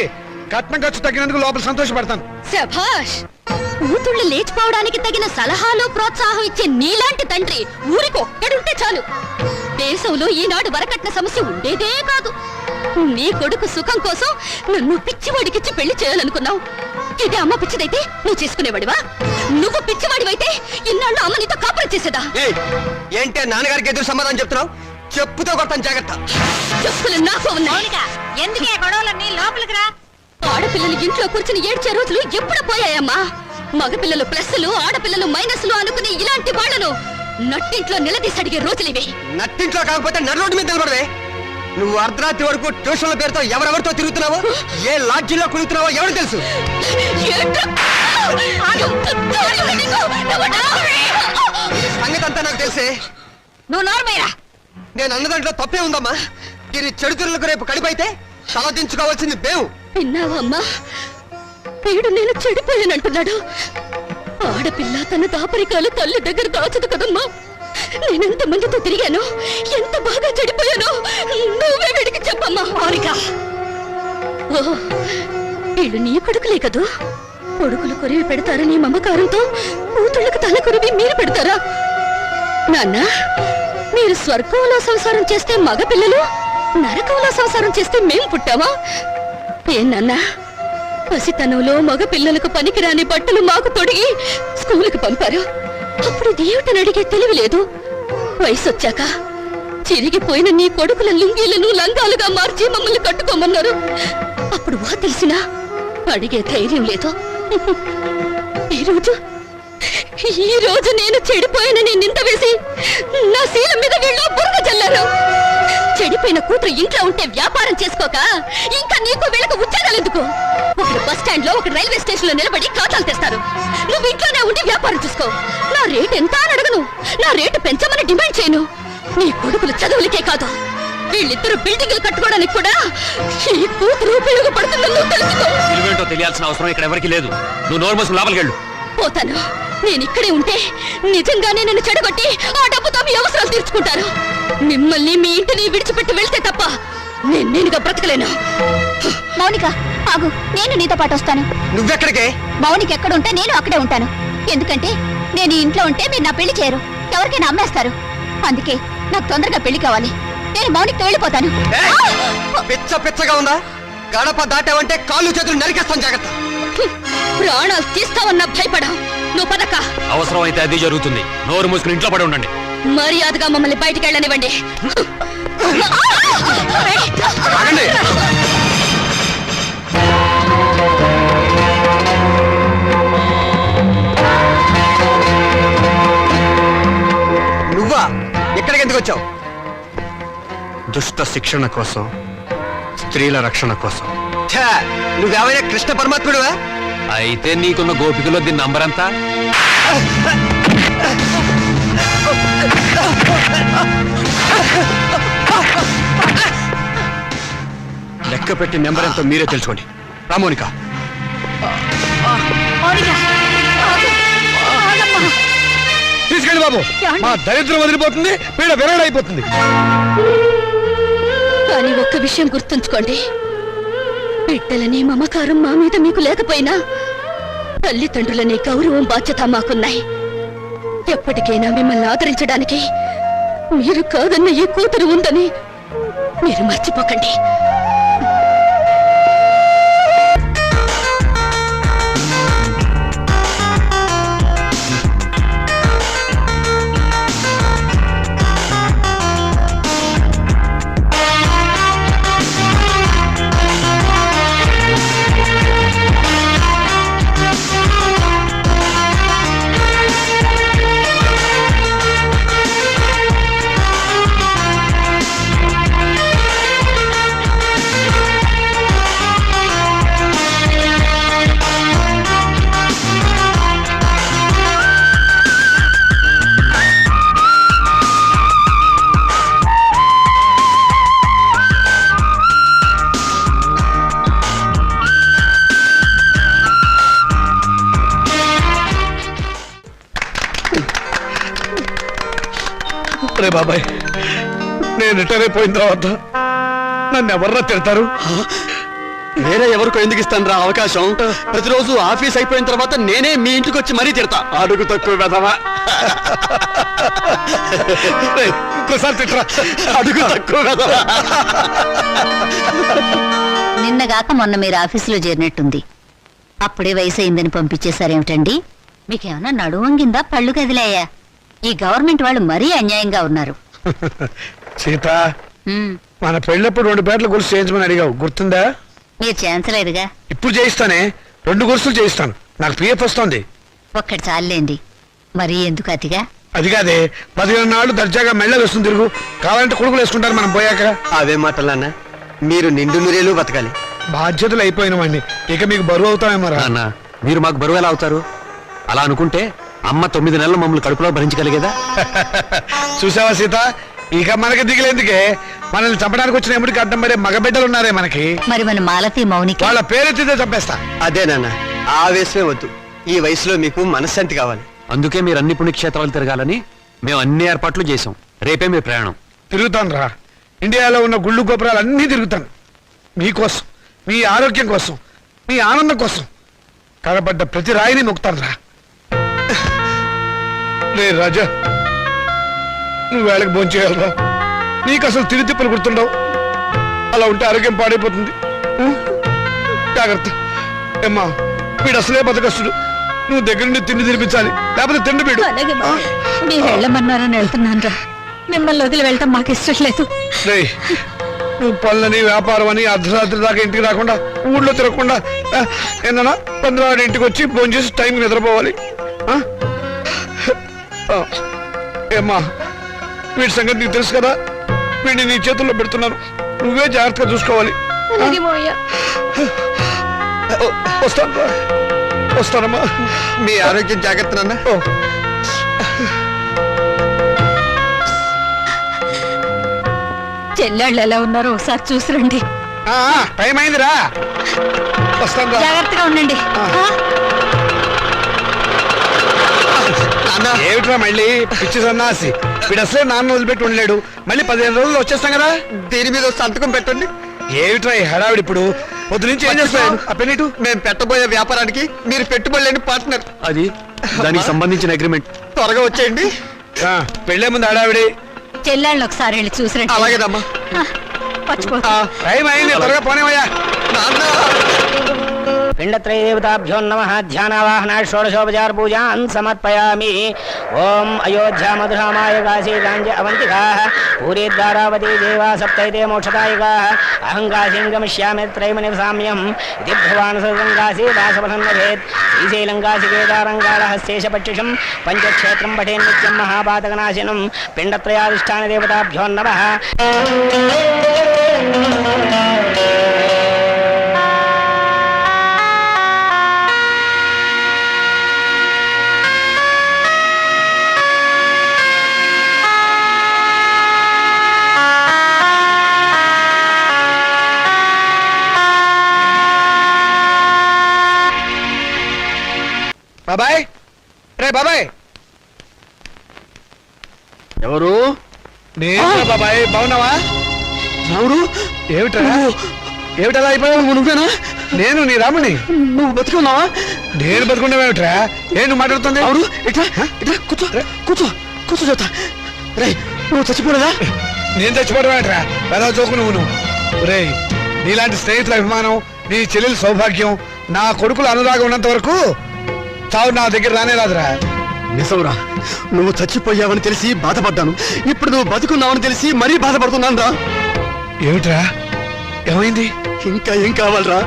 B: కట్నం ఖర్చు తగ్గినందుకు లోపల సంతోషపడతాను.
C: శభాష్. కూతుళ్ళు లేచిపోవడానికి తగిన సలహాలు ప్రోత్సాహం ఇచ్చే నీలాంటి తండ్రి ఊరికి ఒక్కడుంటే చాలు. దేశంలో ఈనాడు వరకట్న సమస్య ఉండేదే కాదు. నీ కొడుకు సుఖం కోసం నన్ను పిచ్చివాడికిచ్చి పెళ్లి చేయాలనుకున్నావు. ఇదే అమ్మ పిచ్చిదైతే నువ్వు చేసుకునేవాడివా? నువ్వు పిచ్చివాడివైతే ఇన్నాళ్ళు అమ్మ నీతో కాపురం చేసేదా?
D: ఏంటే నాన్నగారికి ఎదురు సమాధానం చెప్తున్నావు? చెప్పుతో కొడతాను, జాగ్రత్త.
C: చెప్పులు నాకు ఉన్నాయి.
G: ఎందుకే గొడవలన్నీ లోపలికి రా.
C: ఆడపిల్లలు ఇంట్లో కూర్చుని ఏడ్చే రోజులు ఎప్పుడు పోయాయమ్మా? మగపిల్లలు ప్లస్లు, ఆడపిల్లలు మైనస్లు అనుకునే ఇలాంటి వాళ్లను నట్టింట్లో నిలదీసి అడిగే రోజులివి.
D: నట్టింట్లో కాకపోతే నర్రోడ్డు మీద నిలబడవే. నువ్వు అర్ధరాత్రి వరకు ట్యూషన్ల పేరుతో ఎవరెవరితో తిరుగుతున్నావో, ఏ లాడ్జీలో కురుగుతున్నావో ఎవరు తెలుసు? సంగతి అంతా నాకు తెలిసే.
C: నువ్వు నోర్మయ్యా.
D: నేను అన్న దాంట్లో తప్పే ఉందమ్మా. దీని చెడుతురులకు రేపు కడిపైతే తలదించుకోవాల్సింది బేవు.
C: విన్నావమ్మా? వీడు నేను చెడిపోయానంటున్నాడు. ఆడపిల్ల తన దాపరికాలు తల్లి దగ్గర దాచదు కదమ్మా. నేనెంత మందితో తిరిగాను, ఎంత బాగా చెడిపోయాను నువ్వే వీడికి చెప్పమ్మా. మౌనిక, వీళ్ళు నీ కొడుకులే కదూ. కొడుకులు కొరివి పెడతారని మమకారంతో కూతుళ్ళకు తల కొరివి మీరు పెడతారా? నాన్న, మీరు స్వర్గంలో సంసారం చేస్తే మగ పిల్లలు, నరకంలో సంసారం చేస్తే మేం పుట్టావా? ఏనన్నా, పసితనంలో మగ పిల్లలకు పనికిరాని బట్టలు మాకు తొడిగి స్కూలుకి పంపారు. అప్పుడు దేవుటని అడిగే తెలివి లేదు. వయసు వచ్చాక చిరిగిపోయిన నీ కొడుకుల లుంగీలను లంగాలుగా మార్చి మమ్మల్ని కట్టుకోమన్నారు. అప్పుడు వా తెలిసినా అడిగే ధైర్యం లేదు. ఈ రోజు నేను చెడిపోయినని నింద వేసి నా శీల మీద వీళ్ళు బురద చల్లారు. చెడిపోయిన కూతురు ఇంట్లో ఉంటే వ్యాపారం చేసుకోక ఇంకా నీకు వీళ్ళకు ఉద్యోగాలు ఎందుకు? ఒకడు బస్ స్టాండ్ లో, ఒక రైల్వే స్టేషన్ లో నిలబడి ఖాతాలు తెస్తారు. నువ్వు ఇంట్లోనే ఉండి వ్యాపారం చూసుకో. నా రేటు ఎంత అని అడగను, నా రేటు పెంచమని డిమాండ్ చేయను. నీ కొడుకులు చదువులకే కాదు, వీళ్ళిద్దరు బిల్డింగ్లు కట్టుకోవడానికి కూడా ఈ కూతురు ఉపయోగపడుతుందని నువ్వు తెలుసుకో.
H: విలువేంటో తెలియాల్సిన అవసరం ఇక్కడ ఎవరికి లేదు. నువ్వు నోరు మూసుకుని లోపలికి వెళ్ళు.
C: పోతాను. నేను ఇక్కడే ఉంటే నిజంగానే నన్ను చెడగొట్టి ఆ డబ్బుతో మీ అవసరాలు తీర్చుకుంటారు. మిమ్మల్ని మీ ఇంటిని విడిచిపెట్టి వెళ్తే తప్ప నేనుగా బ్రతకలేను.
G: మౌనిక ఆగు, నేను నీతో పాటు వస్తాను.
D: నువ్వెక్కడికే?
G: మౌనిక ఎక్కడ ఉంటే నేను అక్కడే ఉంటాను. ఎందుకంటే నేను ఈ ఇంట్లో ఉంటే మీరు నా పెళ్లి చేయరు, ఎవరికైనా అమ్మేస్తారు. అందుకే నాకు తొందరగా పెళ్లి కావాలి. నేను మౌనికతో వెళ్ళిపోతాను.
D: పిచ్చ పిచ్చగా ఉందా? గడప దాటావంటే కాళ్ళు చేతులు నరికేస్తాను, జాగ్రత్త.
C: ప్రాణాలు తీస్తావన్నా భయపడా. నువ్వు పదక.
H: అవసరం అయితే అది జరుగుతుంది. నోరు మూసుకుని ఇంట్లో పడి ఉండండి.
C: మర్యాదగా మమ్మల్ని బయటికి వెళ్ళనివ్వండి.
D: ఆగండి. నువ్వా? ఎక్కడికి ఎందుకు వచ్చావు?
B: దుష్ట శిక్షణ కోసం, స్త్రీల రక్షణ కోసం.
D: ఛా, నువ్వేమైనా కృష్ణ పరమాత్ముడువా?
H: అయితే నీకున్న గోపికలో దీని నంబర్ ఎంత?
B: లెక్క పెట్టి నెంబర్ ఎంతో మీరే తెలుసుకోండి. రామోనిక, తీసుకెళ్ళి బాబు. మా దరిద్రం వదిలిపోతుంది, పీడ విరగడైపోతుంది.
C: కానీ ఒక్క విషయం గుర్తుంచుకోండి, బిడ్డలనే మమకారం మా మీద మీకు లేకపోయినా తల్లిదండ్రులనే గౌరవం, బాధ్యత మాకున్నాయి. ఎప్పటికైనా మిమ్మల్ని ఆదరించడానికి మీరు కాదన్న ఈ కూతురు ఉందని మీరు మర్చిపోకండి.
B: రే బాబాయ్, నేను రిటైర్ అయిపోయిన తర్వాత నన్ను ఎవర్రా తిడతారు?
F: వేరే ఎవరికో ఎందుకు ఇస్తాను రా అవకాశం? ప్రతిరోజు ఆఫీస్ అయిపోయిన తర్వాత నేనే మీ ఇంటికి వచ్చి మరీ తిడతా.
B: అడుగు తక్కువ వెధవా. రేయ్, ఇంకోసారి తిట్రా.
F: అడుగు తక్కువ కదా.
G: నిన్నగాక మొన్న మీరు ఆఫీసులో చేరినట్టుంది. అప్పుడే వయసు అయిందని పంపించేశారేమిటండి? మీకేమన్నా నడువంగిందా, పళ్ళు కదిలాయా? ఈ గవర్నమెంట్ వాళ్ళు మరీ అన్యాయంగా ఉన్నారు.
B: సీత,
G: ఉమ్,
B: మన పెళ్ళప్పుడు 2 పేర్ల గొలుసు చేయించమని అడిగావు, గుర్తుందా?
G: మీరు చేయించలేదుగా.
B: ఇప్పుడు చేయిస్తానే, 2 గొలుసులు చేయిస్తాను. నాకు పిఎఫ్ వస్తుంది.
G: ఒక్కటి చాలండి, మరీ ఎందుకు అతిగా?
B: అది కాదే, 15 నాళ్ళు దర్జాగా మెళ్ళలు వస్తుంది తిరుగు. కావాలంటే కొడుకులు వేసుకుంటారు మనం పోయాక.
D: అవే మాటలన్నా, మీరు నిండు నూరేలు బతకాలి.
B: బాధ్యతలు అయిపోయినవండి, ఇక మీకు బరువు అవుతామేమో రా.
H: నాన్న మీరు మాకు బరువు ఎలా అవుతారు? అలా అనుకుంటే అమ్మ 9 నెలలు మమ్మల్ని కడుపులో భరించగలిగేదా?
B: చూసావా సీత, ఇక మనకి దిగులేందుకే. మనల్ని చంపడానికి వచ్చిన ఎముడికి అడ్డం పడే మగబిడ్డలు ఉన్నారే మనకి.
G: మరి మన మాలతి మౌనిక
B: వాళ్ళ పేరెత్తితే చంపేస్తా.
D: అదే నాన్న, ఆ ఆవేశమే వద్దు. ఈ వయసులో మీకు మనశ్శాంతి కావాలి.
H: అందుకే మీరు అన్ని పుణ్యక్షేత్రాలు తిరగాలని మేము అన్ని ఏర్పాట్లు చేసాం. రేపే మీ ప్రయాణం.
B: తిరుగుతాను రా, ఇండియాలో ఉన్న గుళ్ళు గోపురాలు అన్నీ తిరుగుతాను. మీకోసం, మీ ఆరోగ్యం కోసం, మీ ఆనందం కోసం కనబడ్డ ప్రతి రాయిని మొక్కుతాను రా. రే రాజా, నువ్వు వేళకి భోంచేయాలరా. నీకు అసలు తిరిగి తిప్పలు గుర్తుండవు. అలా ఉంటే ఆరోగ్యం పాడైపోతుంది. జాగ్రత్త. ఏమ్మా, వీడు అసలే బతకస్తుడు. నువ్వు దగ్గర నుండి తిండి తినిపించాలి, లేకపోతే తిండి వీడు.
C: మీరు వెళ్ళమన్నారని వెళ్తున్నాను రా. మిమ్మల్ని వదిలి వెళ్ళటం మాకు ఇష్టం లేదు.
B: రేయ్, నువ్వు పనులని వ్యాపారం అని అర్ధరాత్రి దాకా ఇంటికి రాకుండా, ఊళ్ళో తిరగకుండా ఏందన్నా 15 ఇంటికి వచ్చి ఫోన్ చేసి టైంకి నిద్రపోవాలి. ఏమ్మా, వీడి సంగతి నీకు తెలుసు కదా. వీడిని నీ చేతుల్లో పెడుతున్నాను, నువ్వే జాగ్రత్తగా చూసుకోవాలి. వస్తాను, వస్తానమ్మా.
D: మీ ఆరోగ్యం జాగ్రత్త నాన్న.
C: చెల్లెళ్ళు ఎలా ఉన్నారో ఒకసారి చూసిరండి.
B: టైం అయిందిరా, వస్తాను రా.
C: జాగ్రత్తగా ఉండండి.
B: ఏమిట్రా మళ్ళీ పిచ్చి సన్నాసి? వీడు అసలే నాన్న వదిలిపెట్టి ఉండలేడు. మళ్ళీ 15 రోజులు వచ్చేస్తాం కదా.
D: దీని మీద సంతకం పెట్టండి.
B: ఏమిట్రా ఈ హడావిడి? ఇప్పుడు పొద్దు నుంచి ఏం చేస్తాను? ఆ పెన్నిటు.
D: మేము పెట్టబోయే వ్యాపారానికి మీరు పెట్టుబడి లేని పార్ట్నర్.
H: అది దానికి సంబంధించిన అగ్రిమెంట్.
D: త్వరగా వచ్చేయండి.
B: పెళ్ళే ముందు హడావిడి.
C: చెల్లెళ్ళని ఒకసారి వెళ్ళి చూసిరండి.
D: అలాగేదమ్మా.
C: పచ్చిపో.
B: టైం అయింది, త్వరగా పోనేవయ్యా.
I: పిండత్రయదేవతాభ్యో నమః. ధ్యానావాహన షోడశోపచార పూజాన్ సమర్పయామి. ఓం అయోధ్యా మధురామాయ కాశీకాంజ అవంతికాః పూరీద్వారావతి దేవా సప్తైతే మోక్షదాయకాః. అహం కాశీం గమిష్యామి త్రైమనివసామ్యం ఇది భగవాన్ సర్వం కాశీ దాసవసన్నభేత్. శ్రీశైలం కాశీ కేదారం కాళహస్తేశ పక్షిషం పంచక్షేత్రం పఠే నిత్యం మహాపాతకనాశనం. పిండత్రయాధిష్టాన దేవతాభ్యో నమః.
B: బాబాయ్, రే బాబాయ్.
F: ఎవరు?
B: నేను బాబాయ్, బాగున్నావా?
F: రాముడు,
B: ఏమిటా ఏమిటలా అయిపోయావు?
F: నువ్వేనా?
B: నేను నీ రాముని.
F: నువ్వు బతుకున్నావా?
B: నేను బతుకున్నావేమిట్రా? నువ్వు మాట్లాడుతుంది?
F: అవును, ఇట్లా ఇట్లా కూర్చో, కూర్చో, కూర్చో చెప్తా. రే, నువ్వు చచ్చిపోలేదా?
B: నేను చచ్చిపోవడమేట్రా? పెదవ చోకు నువ్వు. రే, నీలాంటి స్నేహితుల అభిమానం, నీ చెల్లెల సౌభాగ్యం, నా కొడుకుల అనురాగం ఉన్నంత వరకు చావు నా దగ్గర రానే రాదురా.
F: నిజంరా, నువ్వు చచ్చిపోయావని తెలిసి బాధపడ్డాను. ఇప్పుడు నువ్వు బతుకున్నావని తెలిసి మరీ బాధపడుతున్నాను రా.
B: ఏమిట్రా, ఏమైంది?
F: ఇంకా ఏం కావాలరా?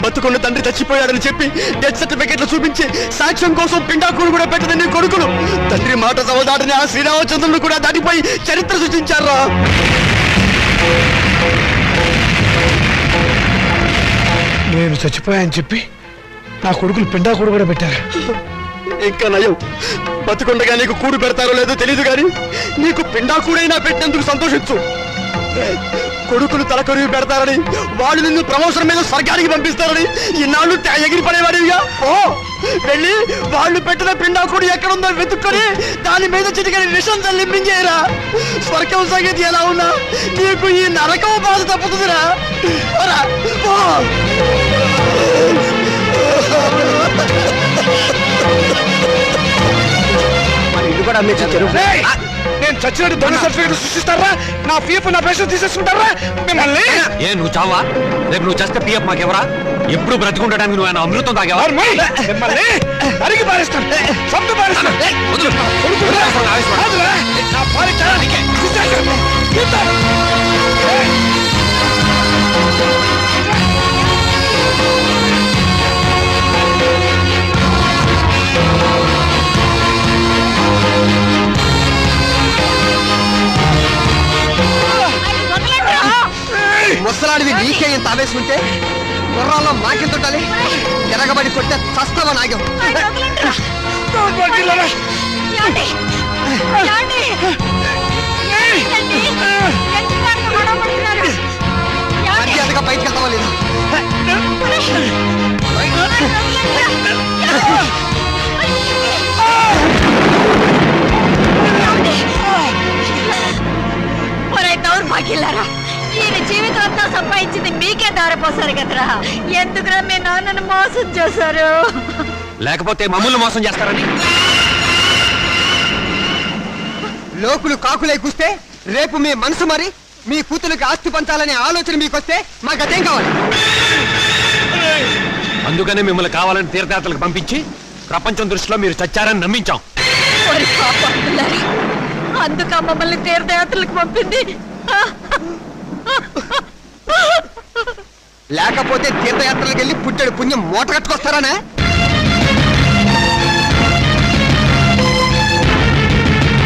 F: బతుకున్న తండ్రి చచ్చిపోయాడని చెప్పి డెత్ సర్టిఫికెట్లు చూపించి సాక్ష్యం కోసం పిండాకుడు కూడా పెట్టదని నీ కొడుకులు తండ్రి మాట సవదాటని ఆ శ్రీరామచంద్రుడు కూడా దాటిపోయి చరిత్ర సృష్టించారా.
B: నేను చచ్చిపోయాని చెప్పి నా కొడుకులు పిండాకుడు కూడా పెట్టారు.
F: ఇంకా నయం, బతుకుండగా నీకు కూడు పెడతారో లేదో తెలియదు కానీ నీకు పిండాకుడైనా పెట్టినందుకు సంతోషించు. కొడుకులు తలకొరివి పెడతారని, వాళ్ళు నిన్ను ప్రమోషన్ మీద స్వర్గానికి పంపిస్తారని ఇన్నాళ్ళు ఎగిరి పడేవాడివిగా. ఓ వెళ్ళి వాళ్ళు పెట్టిన పిండాకుడు ఎక్కడుందో వెతుక్కొని దాని మీద చిటికని విషం చల్లింపించేయరా. స్వర్గం సంగతి ఎలా ఉన్నా నీకు ఈ నరకం బాధ తప్పుతుందిరా.
B: మన ఇల్లు కూడా అమ్మేసి చెరువు. నేను చచ్చినట్టు దొంగ సర్టిఫికెట్ సృష్టిస్తారా? నా పీఎఫ్ నా పెన్షన్ తీసేసుకుంటారా మిమ్మల్ని?
H: ఏ నువ్వు చావా? రేపు నువ్వు చేస్తే పిఎఫ్ మాకెవరా? ఎప్పుడు బ్రతికుండడానికి నువ్వు ఆయన అమృతం తాగేవా?
B: మిమ్మల్ని అడిగి పారేస్తాను, చంపి పారేస్తాను.
H: వదులు.
B: కొడుకురా, కాదురా, నా భార్య చాలానికే. తీసేస్తాను.
F: ముసలాడివి నీకే ఇంత ఆవేశం ఉంటే గుర్రాల్లో మాకెంత ఉండాలి? ఎరగబడి కొట్టే చస్తావా నాగం? మర్యాదగా బయటకు వెళ్తావా లేదా?
C: దౌర్భాగ్యులారా, ఈయన జీవితం అంతా సంపాదించింది మీకే దారిపోసారు కదరా. ఎందుకురా మీ నాన్నను మోసం చేశారు?
H: లేకపోతే మమ్మల్ని మోసం చేస్తారని.
F: లోకులు కాకులై కూస్తే రేపు మీ మనసు మరి మీ కూతురికి ఆస్తి పంచాలనే ఆలోచన మీకొస్తే మాకు అదేం కావాలి?
H: అందుకనే మిమ్మల్ని కావాలని తీర్థయాత్రలకు పంపించి ప్రపంచం దృష్టిలో మీరు చచ్చారని నమ్మించాం.
C: అందుక మమ్మల్ని తీర్థయాత్రలకు పంపింది.
F: లేకపోతే తీర్థయాత్రలకు వెళ్ళి పుట్టెడు పుణ్యం మూట కట్టుకొస్తారానే?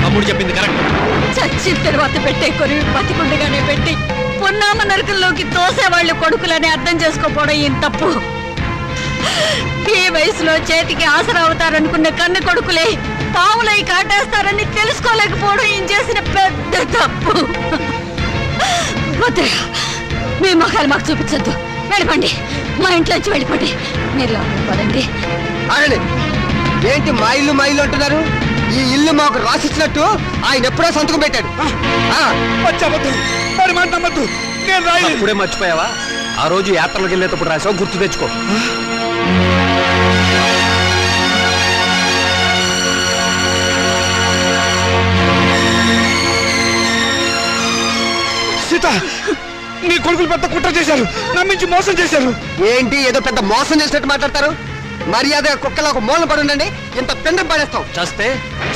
H: తమ్ముడు చెప్పింది కరెక్ట్.
C: చచ్చిన తర్వాత పెట్టే కొరివి బతికుండగానే పెట్టి పున్నామ నరకంలోకి తోసేవాళ్ళు కొడుకులని అర్థం చేసుకోపోవడం ఏం తప్పు. ఈ వయసులో చేతికి ఆసరా అవుతారనుకున్న కన్న కొడుకులే పావులై కాటేస్తారని తెలుసుకోలేకపోవడం ఏం చేసిన పెద్ద తప్పు. వద్దు, మీ మొఖాలు మాకు చూపించద్దు. వెళ్ళిపోండి, మా ఇంట్లోంచి వెళ్ళిపోండి. మీరు లోపలికి పోదండి.
F: ఆగండి, ఏంటి మా ఇల్లు అంటున్నారు? ఈ ఇల్లు మాకు రాసిచ్చినట్టు ఆయన ఎప్పుడో సంతకం పెట్టాడు.
B: వచ్చావద్దు, మరి మాట నమ్మద్దు. నేను రాయలేదు.
H: ఇప్పుడే మర్చిపోయావా? ఆ రోజు యాత్రలకు వెళ్ళేటప్పుడు రాసావు, గుర్తు తెచ్చుకో.
B: సీత, నీ కొడుకులు పెద్ద కుట్ర చేశారు, నమ్మించి మోసం చేశారు.
F: ఏంటి ఏదో పెద్ద మోసం చేసినట్టు మాట్లాడతారు? మర్యాద కుక్కలో ఒక మూలం పడి ఉండండి, ఇంత పిండం పడేస్తాం.
H: చేస్తే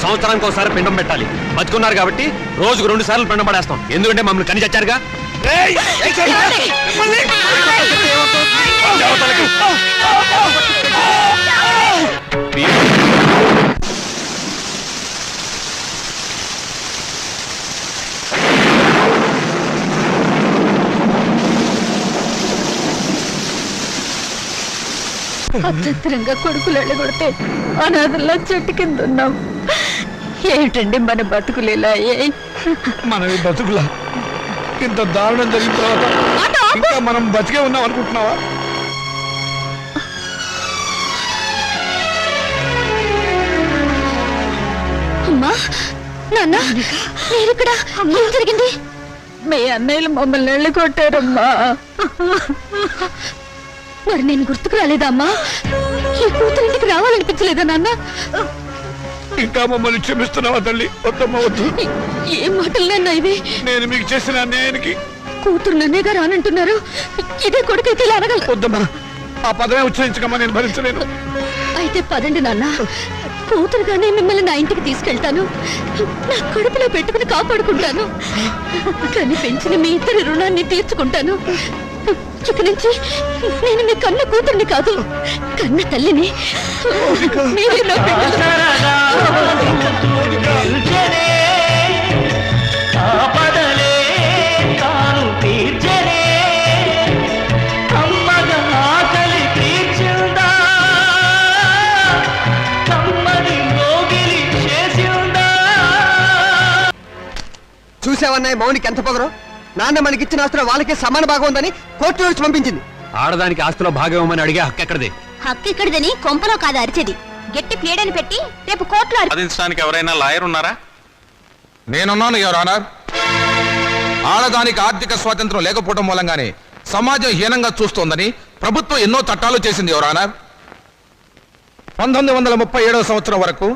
H: సంవత్సరానికి ఒకసారి పిండం పెట్టాలి. బతుకున్నారు కాబట్టి రోజుకు 2 సార్లు పిండం పడేస్తాం. ఎందుకంటే మమ్మల్ని కని చచ్చారుగా.
C: అత్యంతరంగా కొడుకులు వెళ్ళగొడితే అనాథల్లా చెట్టు కింద ఉన్నాం. ఏమిటండి మన బతుకులు ఇలా?
B: మనవి బతుకులా? ఇంత దారుణం జరిగిన తర్వాత ఇంకా మనం బతికే ఉన్నాం అనుకుంటున్నావా?
C: అమ్మా, నాన్న, మీరిక్కడ ఏం జరిగింది? మీ అన్నయ్యలు మమ్మల్ని వెళ్ళగొట్టారమ్మా. మరి నేను గుర్తుకు రాలేదా అమ్మా? ఈ కూతురింటికి రావాలనిపించలేదా నాన్న?
B: ఇంకా మమ్మల్ని క్షమిస్తున్నావా తల్లి? వద్దమ్మా, వద్దు.
C: ఏం మాటలు నాన్న ఇవి?
B: నేను మీకు చేసిన అన్యాయానికి
C: కూతురు నన్నేగా రానంటున్నారు. ఇదే కొడుకైతే ఇలా అనగలరు.
B: వద్దమ్మా, ఆ పదమే ఉచ్చరించకమ్మా, నేను భరించలేను.
C: అయితే పదండి నాన్న, కూతురుగానే మిమ్మల్ని నా ఇంటికి తీసుకెళ్తాను. నా కడుపులో పెట్టుకుని కాపాడుకుంటాను. కానీ పెంచిన మీ ఇద్దరి రుణాన్ని తీర్చుకుంటాను. ఇక నుంచి నేను మీ కన్న కూతుర్ని కాదు, కన్న తల్లిని. మీరే నా బిడ్డలు.
F: చూసావన్నాయి మౌనికి ఎంత పొగరు? నాన్న మనకిచ్చిన ఆస్తులు వాళ్ళకే సమాన భాగం ఉందని కోర్టు వచ్చి పంపించింది.
H: ఆడదానికి ఆస్తిలో భాగం ఇవ్వమని అడిగే హక్కు ఎక్కడిది?
G: హక్కు ఇక్కడిదని కొంపలో కాదు అరిచేది. గట్టి ప్లేడని పెట్టి రేపు కోర్టులో
J: సాధించడానికి ఎవరైనా లాయర్ ఉన్నారా? నేనున్నాను యువర్ ఆనర్. ఆడదానికి ఆర్థిక స్వాతంత్రం లేకపోవడం మూలంగానే సమాజం హీనంగా చూస్తోందని ప్రభుత్వం ఎన్నో చట్టాలు చేసింది యువర్ ఆనర్. 1937వ సంవత్సరం వరకు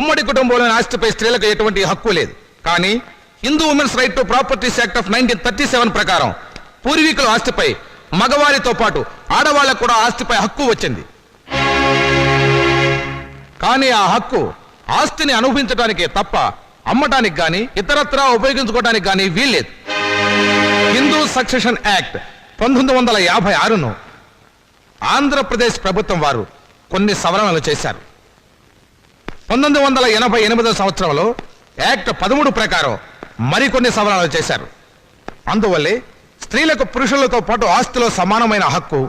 J: ఉమ్మడి కుటుంబంలోని ఆస్తిపై స్త్రీలకు ఎటువంటి హక్కు లేదు. కానీ Hindu women's right to properties act of 1937 ప్రకారం పూర్వీకుల ఆస్తిపై మగవారితో పాటు ఆడవాళ్లకు కూడా ఆస్తిపై హక్కు వచ్చింది. కానీ ఆ హక్కు ఆస్తిని అనుభవించడానికే తప్ప అమ్మటానికి గాని ఇతరత్రా ఉపయోగించుకోవడానికి గాని వీల్లేదు. హిందూ సక్సెషన్ యాక్ట్ 1956ను ఆంధ్రప్రదేశ్ ప్రభుత్వం వారు కొన్ని సవరణలు చేశారు. 1988 సంవత్సరంలో యాక్ట్ 13 ప్రకారం మరికొన్ని సవరణలు చేశారు. అందువల్లే స్త్రీలకు పురుషులతో పాటు ఆస్తిలో సమానమైన హక్కు,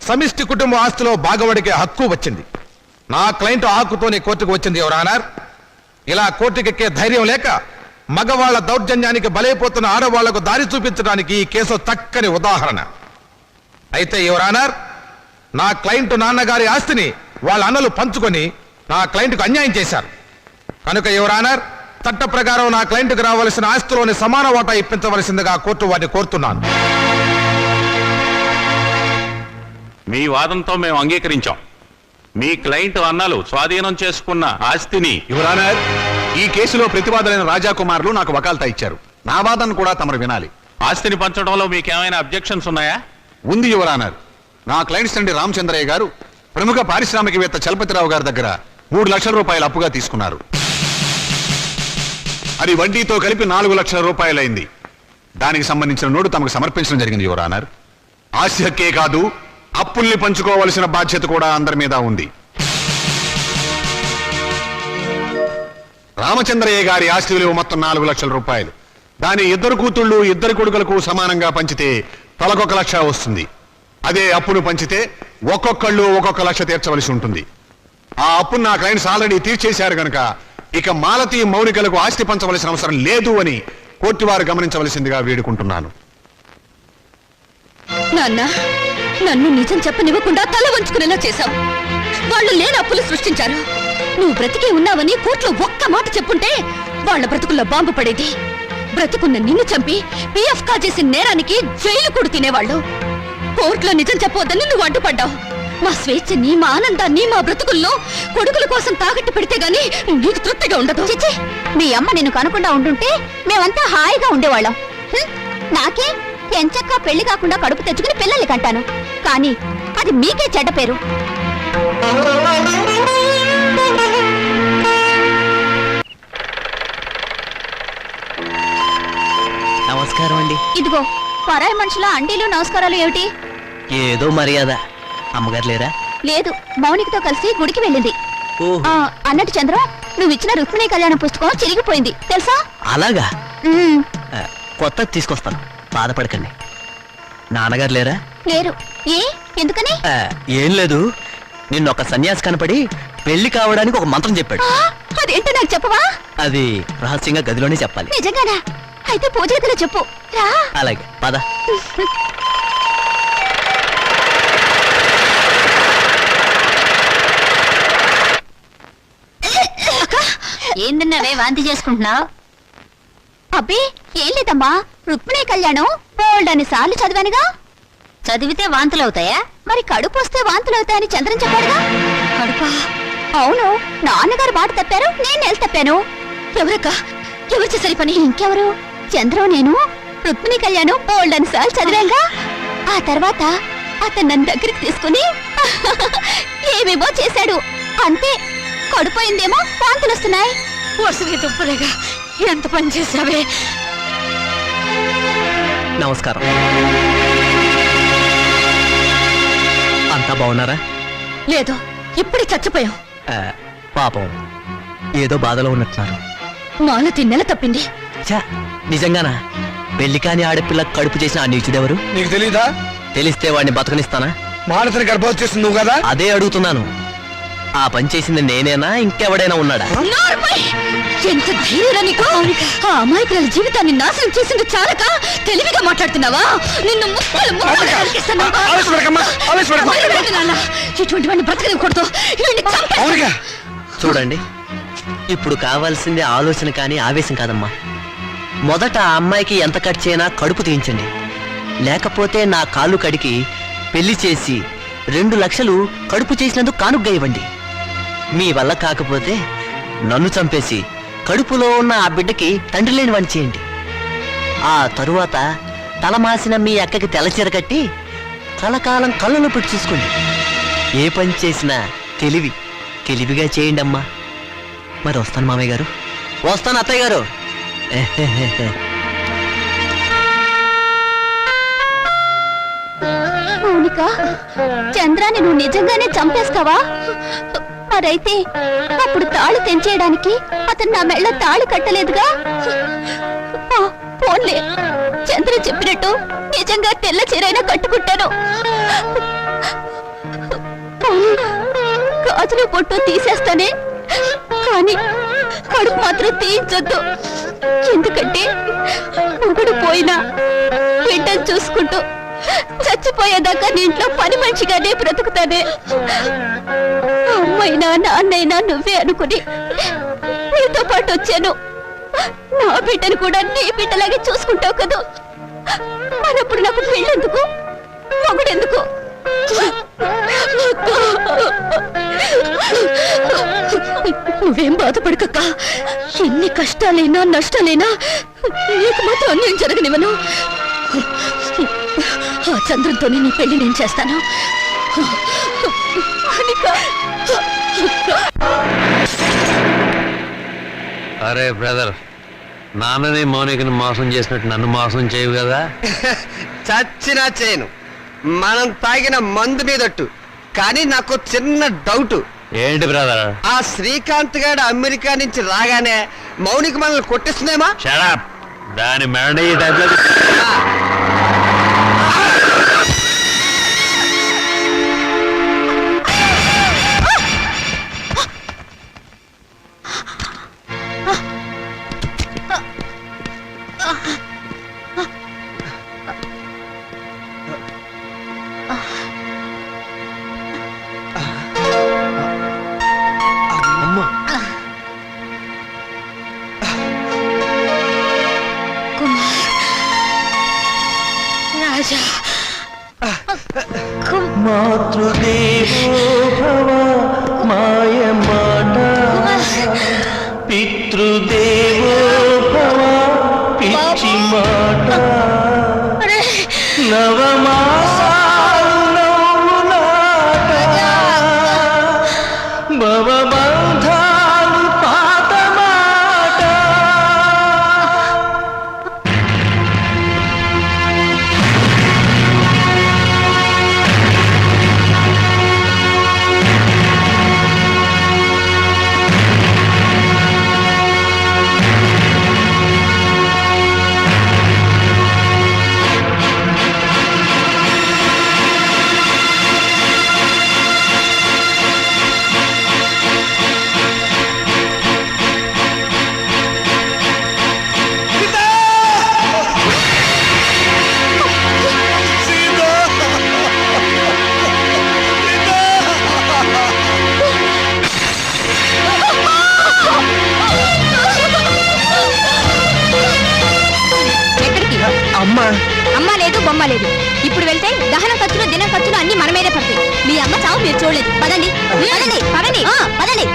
J: సమిష్టి కుటుంబ ఆస్తిలో భాగవడికే హక్కు వచ్చింది. నా క్లయింట్ ఆ హక్కుతోనే కోర్టుకు వచ్చింది యువర్ ఆనర్. ఇలా కోర్టుకెక్కే ధైర్యం లేక మగవాళ్ల దౌర్జన్యానికి బలైపోతున్న ఆడవాళ్లకు దారి చూపించడానికి ఈ కేసు చక్కని ఉదాహరణ. అయితే యువర్ ఆనర్, నా క్లయింట్ నాన్నగారి ఆస్తిని వాళ్ళ అన్నలు పంచుకొని నా క్లయింట్కు అన్యాయం చేశారు. కనుక యువర్ ఆనర్, చట్ట ప్రకారం నా క్లయింట్కి రావాల్సిన ఆస్తిలోని సమాన వాటా ఇప్పించవలసిందిగా కోర్టు వారిని కోరుతున్నాను.
E: మీ వాదంతో మేము అంగీకరించాం. మీ క్లయింట్ అన్నలు స్వాధీనం చేసుకున్న ఆస్తిని
F: యువరానర్, ఈ కేసులో ప్రతివాదులైన రాజాకుమారులు నాకు వకాల్తా ఇచ్చారు. నా వాదన కూడా తమరు వినాలి.
E: ఆస్తిని పంచడంలో మీకేమైనా అబ్జెక్షన్స్ ఉన్నాయా?
F: ఉంది యువరానర్. నా క్లయింట్స్ తండ్రి రామచంద్రయ్య గారు ప్రముఖ పారిశ్రామికవేత్త చలపతిరావు గారి దగ్గర 3 లక్షల రూపాయలు అప్పుగా తీసుకున్నారు. అది వడ్డీతో కలిపి 4 లక్షల రూపాయలైంది. దానికి సంబంధించిన నోటు తమకు సమర్పించడం జరిగింది యువరానర్. ఆస్తి హక్కే కాదు, అప్పుల్ని పంచుకోవలసిన బాధ్యత కూడా అందరి మీద ఉంది. రామచంద్రయ్య గారి ఆస్తి విలువ మొత్తం 4 లక్షల రూపాయలు. దాని 2 కూతుళ్ళు 2 కొడుకులకు సమానంగా పంచితే తలకొక 1 లక్ష వస్తుంది. అదే అప్పును పంచితే ఒక్కొక్కళ్ళు 1 లక్ష తీర్చవలసి ఉంటుంది. ఆ అప్పును నా క్లయింట్స్ ఆల్రెడీ తీర్చేశారు గనక ఇక మాలతి మౌనికలకు ఆస్తి పంచవలసిన అవసరం లేదు అని కోర్టు వారు గమనించవలసిందిగా వేడుకుంటున్నాను.
C: నాన్న, నన్ను నిజం చెప్పనివ్వకుండా తల వంచుకునేలా చేశావు. వాళ్ళు లేని అప్పులు సృష్టించారు. నువ్వు బ్రతికే ఉన్నావని కోర్టులో ఒక్క మాట చెప్పుంటే వాళ్ళ బ్రతుకుల్లో బాంబు పడేది. బ్రతుకున్న నిన్ను చంపి పిఎఫ్ కాజేసిన నేరానికి జైలు కూడా తినేవాళ్ళు. కోర్టులో నిజం చెప్పవద్దని నువ్వు అడ్డుపడ్డావు. మా స్వేచ్ఛని, మా ఆనందాన్ని, మా బ్రతుకుల్లో కొడుకుల కోసం తాకట్టు పెడితే గానీ నీకు తృప్తిగా ఉండదు.
G: చిచ్చి, మీ అమ్మ నిన్ను కనుకుండా ఉండుంటే మేమంతా హాయిగా ఉండేవాళ్ళం. నాకే ఎంచక్కా పెళ్లి కాకుండా కడుపు తెచ్చుకుని పిల్లల్ని కంటాను. కానీ అది మీకే చెడ్డ పేరు.
D: నమస్కారం అండి.
G: ఇదిగో, పరాయి మనుషుల అండీలు నమస్కారాలు ఏమిటి?
D: ఏదో మర్యాద. అమ్మగారు లేరా?
G: లేదు, మౌనికతో కలిసి గుడికి వెళ్ళింది.
D: ఓహో.
G: అన్నట్టు చంద్రం, నువ్వు ఇచ్చిన రుక్మిణి కళ్యాణ పుస్తకం చిరిగిపోయింది తెలుసా?
D: అలాగా?
G: ఉమ్,
D: కొత్త తీసుకొస్తాను, బాధపడకండి. నాన్నగారు లేరా?
G: లేరు. ఏ, ఎందుకని?
D: ఏం లేదు, నిన్నొక సన్యాసి కనపడి పెళ్లి కావడానికి ఒక మంత్రం చెప్పాడు.
G: అదేంటో నాకు చెప్పవా?
D: అది రహస్యంగా గదిలోనే చెప్పాలి.
G: నిజంగానా? అయితే పూజ గదిలో చెప్పు. రా.
D: అలాగే, పద.
G: ఏందన్నావే వాంతి చేసుకుంటున్నావు? అబ్బే ఏం లేదమ్మా, రుక్మిణి కళ్యాణం బోల్డని సార్లు చదివానుగా. చదివితే వాంతులు అవుతాయా? మరి కడుపు వస్తే వాంతులు అవుతాయని చంద్రం చెప్పాడుగా. కడుపా? అవును, నాన్నగారు బాట తప్పారు, నేను నెల తప్పాను.
C: ఎవరక్క? ఎవరు చేసరి పని?
G: ఇంకెవరు? చంద్రం నేను రుక్మిణి కళ్యాణం బోల్డని సార్లు చదివాంగా. ఆ తర్వాత అతను నన్ను దగ్గరికి తీసుకుని ఏమేమో చేశాడు. అంతే, కడుపోయిందేమో, వాంతులు వస్తున్నాయి.
C: వరుసగా దుబ్బలేగా ఎంత పని చేసావే.
D: నమస్కారం. అంతా బాగున్నారా?
C: లేదు, ఇప్పుడే చచ్చిపోయాం.
D: పాపం ఏదో బాధలో ఉన్నట్టున్నారు.
C: మాలతి నెల తప్పింది.
D: ఛా, నిజంగానా? పెళ్లి కాని ఆడపిల్ల కడుపు చేసిన ఆ నీచుడెవరు?
B: నీకు తెలీదా?
D: తెలిస్తే వాడిని బతకనిస్తానా?
B: మానసిని గర్భవతి చేస్తుంది నువ్వు కదా?
D: అదే అడుగుతున్నాను. ఆ పని చేసింది నేనేనా, ఇంకెవడైనా ఉన్నాడా?
C: నార్మల్! ఎంత ధైర్యం నీకు! ఆ అమాయకుల జీవితాన్ని నాశనం చేసింది చాలక తెలివిగా మాట్లాడుతున్నావా? నిన్ను ముక్కలు ముక్కలు నరికేస్తాను. లేదు నాన్న, ఇటువంటి వాడిని బ్రతకనివ్వకూడదు. వీడిని చంపేస్తాను.
B: అవునుగా.
D: చూడండి, ఇప్పుడు కావాల్సింది ఆలోచన కానీ ఆవేశం కాదమ్మా. మొదట ఆ అమ్మాయికి ఎంత ఖర్చు అయినా కడుపు తీయించండి. లేకపోతే నా కాళ్ళు కడికి పెళ్లి చేసి 2 లక్షలు కడుపు చేసినందుకు కానుగ్గా ఇవ్వండి. మీ వల్ల కాకపోతే నన్ను చంపేసి కడుపులో ఉన్న ఆ బిడ్డకి తండ్రి లేని వాడిని చేయండి. ఆ తరువాత తలమాసిన మీ అక్కకి తెల్లచీర కట్టి కలకాలం కళ్ళలో పెట్టి చూసుకోండి. ఏ పని చేసినా తెలివిగా చేయండి అమ్మా. మరి వస్తాను మామయ్య గారు, వస్తాను అత్తయ్య గారు.
G: మౌనిక, చంద్రాన్ని నువ్వు నిజంగానే చంపేస్తావా? మరైతే అప్పుడు తాళి తెంచేయడానికి అతను నా మెళ్ళ తాళి కట్టలేదుగా? పోన్లే, చంద్ర చెప్పినట్టు నిజంగా తెల్ల చీరైనా కట్టుకుంటాను. గాజులు పొట్టు తీసేస్తానే, కానీ కడుపు మాత్రం తీయించొద్దు. ఎందుకంటే మొగుడు పోయినా బిడ్డను చూసుకుంటూ చచ్చిపోయేదాకా నీ ఇంట్లో పని మనిషిగానే బ్రతుకుతానే. అమ్మైనా నాన్నైనా నువ్వే అనుకుని నీతో పాటు వచ్చాను. నా బిడ్డను కూడా నీ బిడ్డలాగే చూసుకుంటావు కదా. మరప్పుడు నాకు పెళ్ళెందుకు, మొగుడెందుకు? నువ్వేం బాధపడకక్క. ఎన్ని కష్టాలైనా నష్టాలైనా నీకు మాత్రం అన్యాయం జరగనివ్వను. ఆ చంద్రంతోనే నీ పెళ్లి నేను చేస్తాను.
H: అరే బ్రదర్, నాన్నని మౌనికని మోసం చేసినట్టు నన్ను మోసం చేయవు కదా.
F: చచ్చినా చేయను, మనం తాగిన మందు మీదట్టు. కానీ నాకు చిన్న డౌట్.
H: ఏంటి బ్రదర్?
F: ఆ శ్రీకాంత్ గారు అమెరికా నుంచి రాగానే మౌనిక మనల్ని కొట్టిస్తుందేమా?
H: షడప్, దాని మెడ ఈ టైప్లో.
G: రాజా,
D: మాతృదేవో భవ మాయ మాట, పితృదేవో భవ పిచ్చి మాట, నవమాసాలు నవ్వులాట, భవబంధాలు పాత మాట.
G: అమ్మ లేదు, బొమ్మ లేదు. ఇప్పుడు వెళ్తే దహన ఖర్చులు, దిన ఖర్చులు అన్ని మన మీదే పడతాయి. మీ అమ్మ చావు మీరు చూడలేదు. పదండి పదండి పదండి పదండి.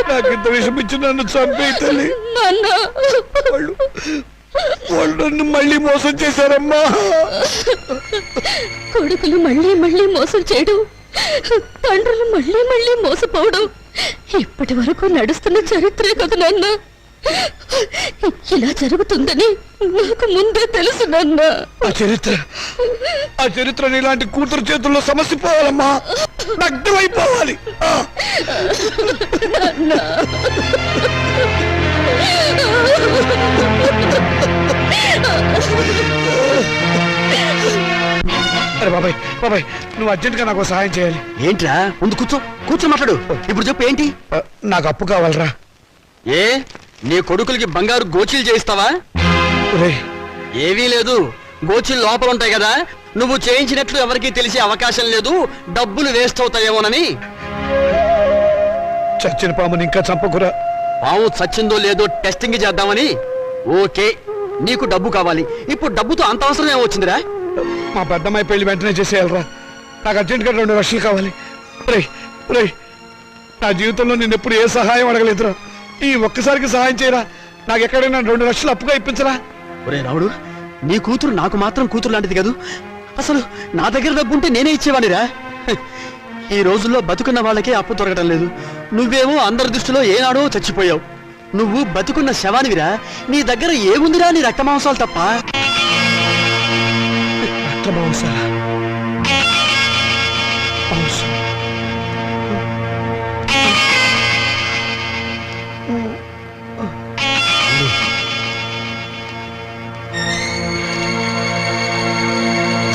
B: నాకింత విషమిచ్చి నన్ను చంపే తల్లి. వాళ్ళు నన్ను మళ్ళీ మోసం చేశారమ్మా.
C: కొడుకులు మళ్ళీ మళ్ళీ మోసం చేయడం, తండ్రులు మళ్ళీ మళ్ళీ మోసపోవడం ఇప్పటి వరకు నడుస్తున్న చరిత్రే కదా నాన్న. ఇలా జరుగుతుందని నాకు ముందే తెలుసు నాన్న.
B: ఆ చరిత్ర నీలాంటి కూతురు చేతుల్లో సమస్య పోవాలమ్మా, నగ్నమైపోవాలి. అరే బాబాయ్ బాబాయ్, నువ్వు అర్జెంట్ గా నాకు సహాయం చేయాలి.
F: ఏంట్రా? ముందు కూర్చో మాట్లాడు. ఇప్పుడు చెప్పు ఏంటి?
B: నాకు అప్పు కావాలరా.
F: ఏ నీ కొడుకులకి బంగారు గోచీలు చేయిస్తావా?
B: ఒరేయ్,
F: ఏవీ లేదు, గోచీలు లోపల ఉంటాయి కదా, నువ్వు చేయించినట్లు ఎవరికీ తెలిసే అవకాశం లేదు, డబ్బులు వేస్ట్ అవుతాయేమోనని.
B: చచ్చిన పాముని ఇంకా చంపకురా.
F: పాము చచ్చిందో లేదో టెస్టింగ్ చేద్దామని. ఓకే, నీకు డబ్బు కావాలి. ఇప్పుడు డబ్బుతో అంత అవసరం ఏమొచ్చిందిరా?
B: మా పెద్దమ్మాయి పెళ్లి వెంటనే చేసేయాలరా. నాకు అర్జెంట్ గా 2 లక్షలు కావాలి. ఒరేయ్, నా జీవితంలో నేను ఎప్పుడు ఏ సహాయం అడగలేదురా. ఈ ఒక్కసారికి సహాయం చేయరా. నాకు ఎక్కడైనా 2 లక్షలు అప్పుగా ఇప్పించరా.
F: ఒరే రావుడు, నీ కూతురు నాకు మాత్రం కూతురు లాంటిది కాదు. అసలు నా దగ్గర డబ్బు ఉంటే నేనే ఇచ్చేవాడిరా. ఈ రోజుల్లో బతుకున్న వాళ్ళకే అప్పు దొరకటం లేదు. నువ్వేమో అందరి దృష్టిలో ఏనాడో చచ్చిపోయావు. నువ్వు బతుకున్న శవానివిరా. నీ దగ్గర ఏముందిరా? నీ రక్త మాంసాలు తప్ప.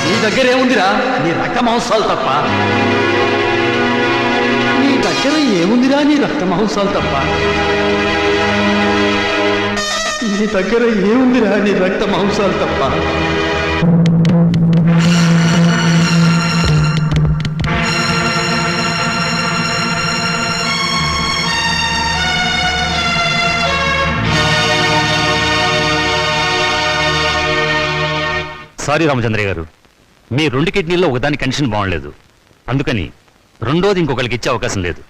F: నీ దగ్గర ఏముందిరా? నీ రక్త మాంసాలు తప్ప. నీ దగ్గర ఏముందిరా? నీ రక్త మాంసాలు తప్ప. నీ దగ్గర ఏముందిరా? నీ రక్త మాంసాలు తప్ప.
K: సారీ రామచంద్ర గారు, మీ 2 కిడ్నీల్లో ఒకదాని కండిషన్ బాగుండలేదు, అందుకని రెండోది ఇంకొకరికి ఇచ్చే అవకాశం లేదు.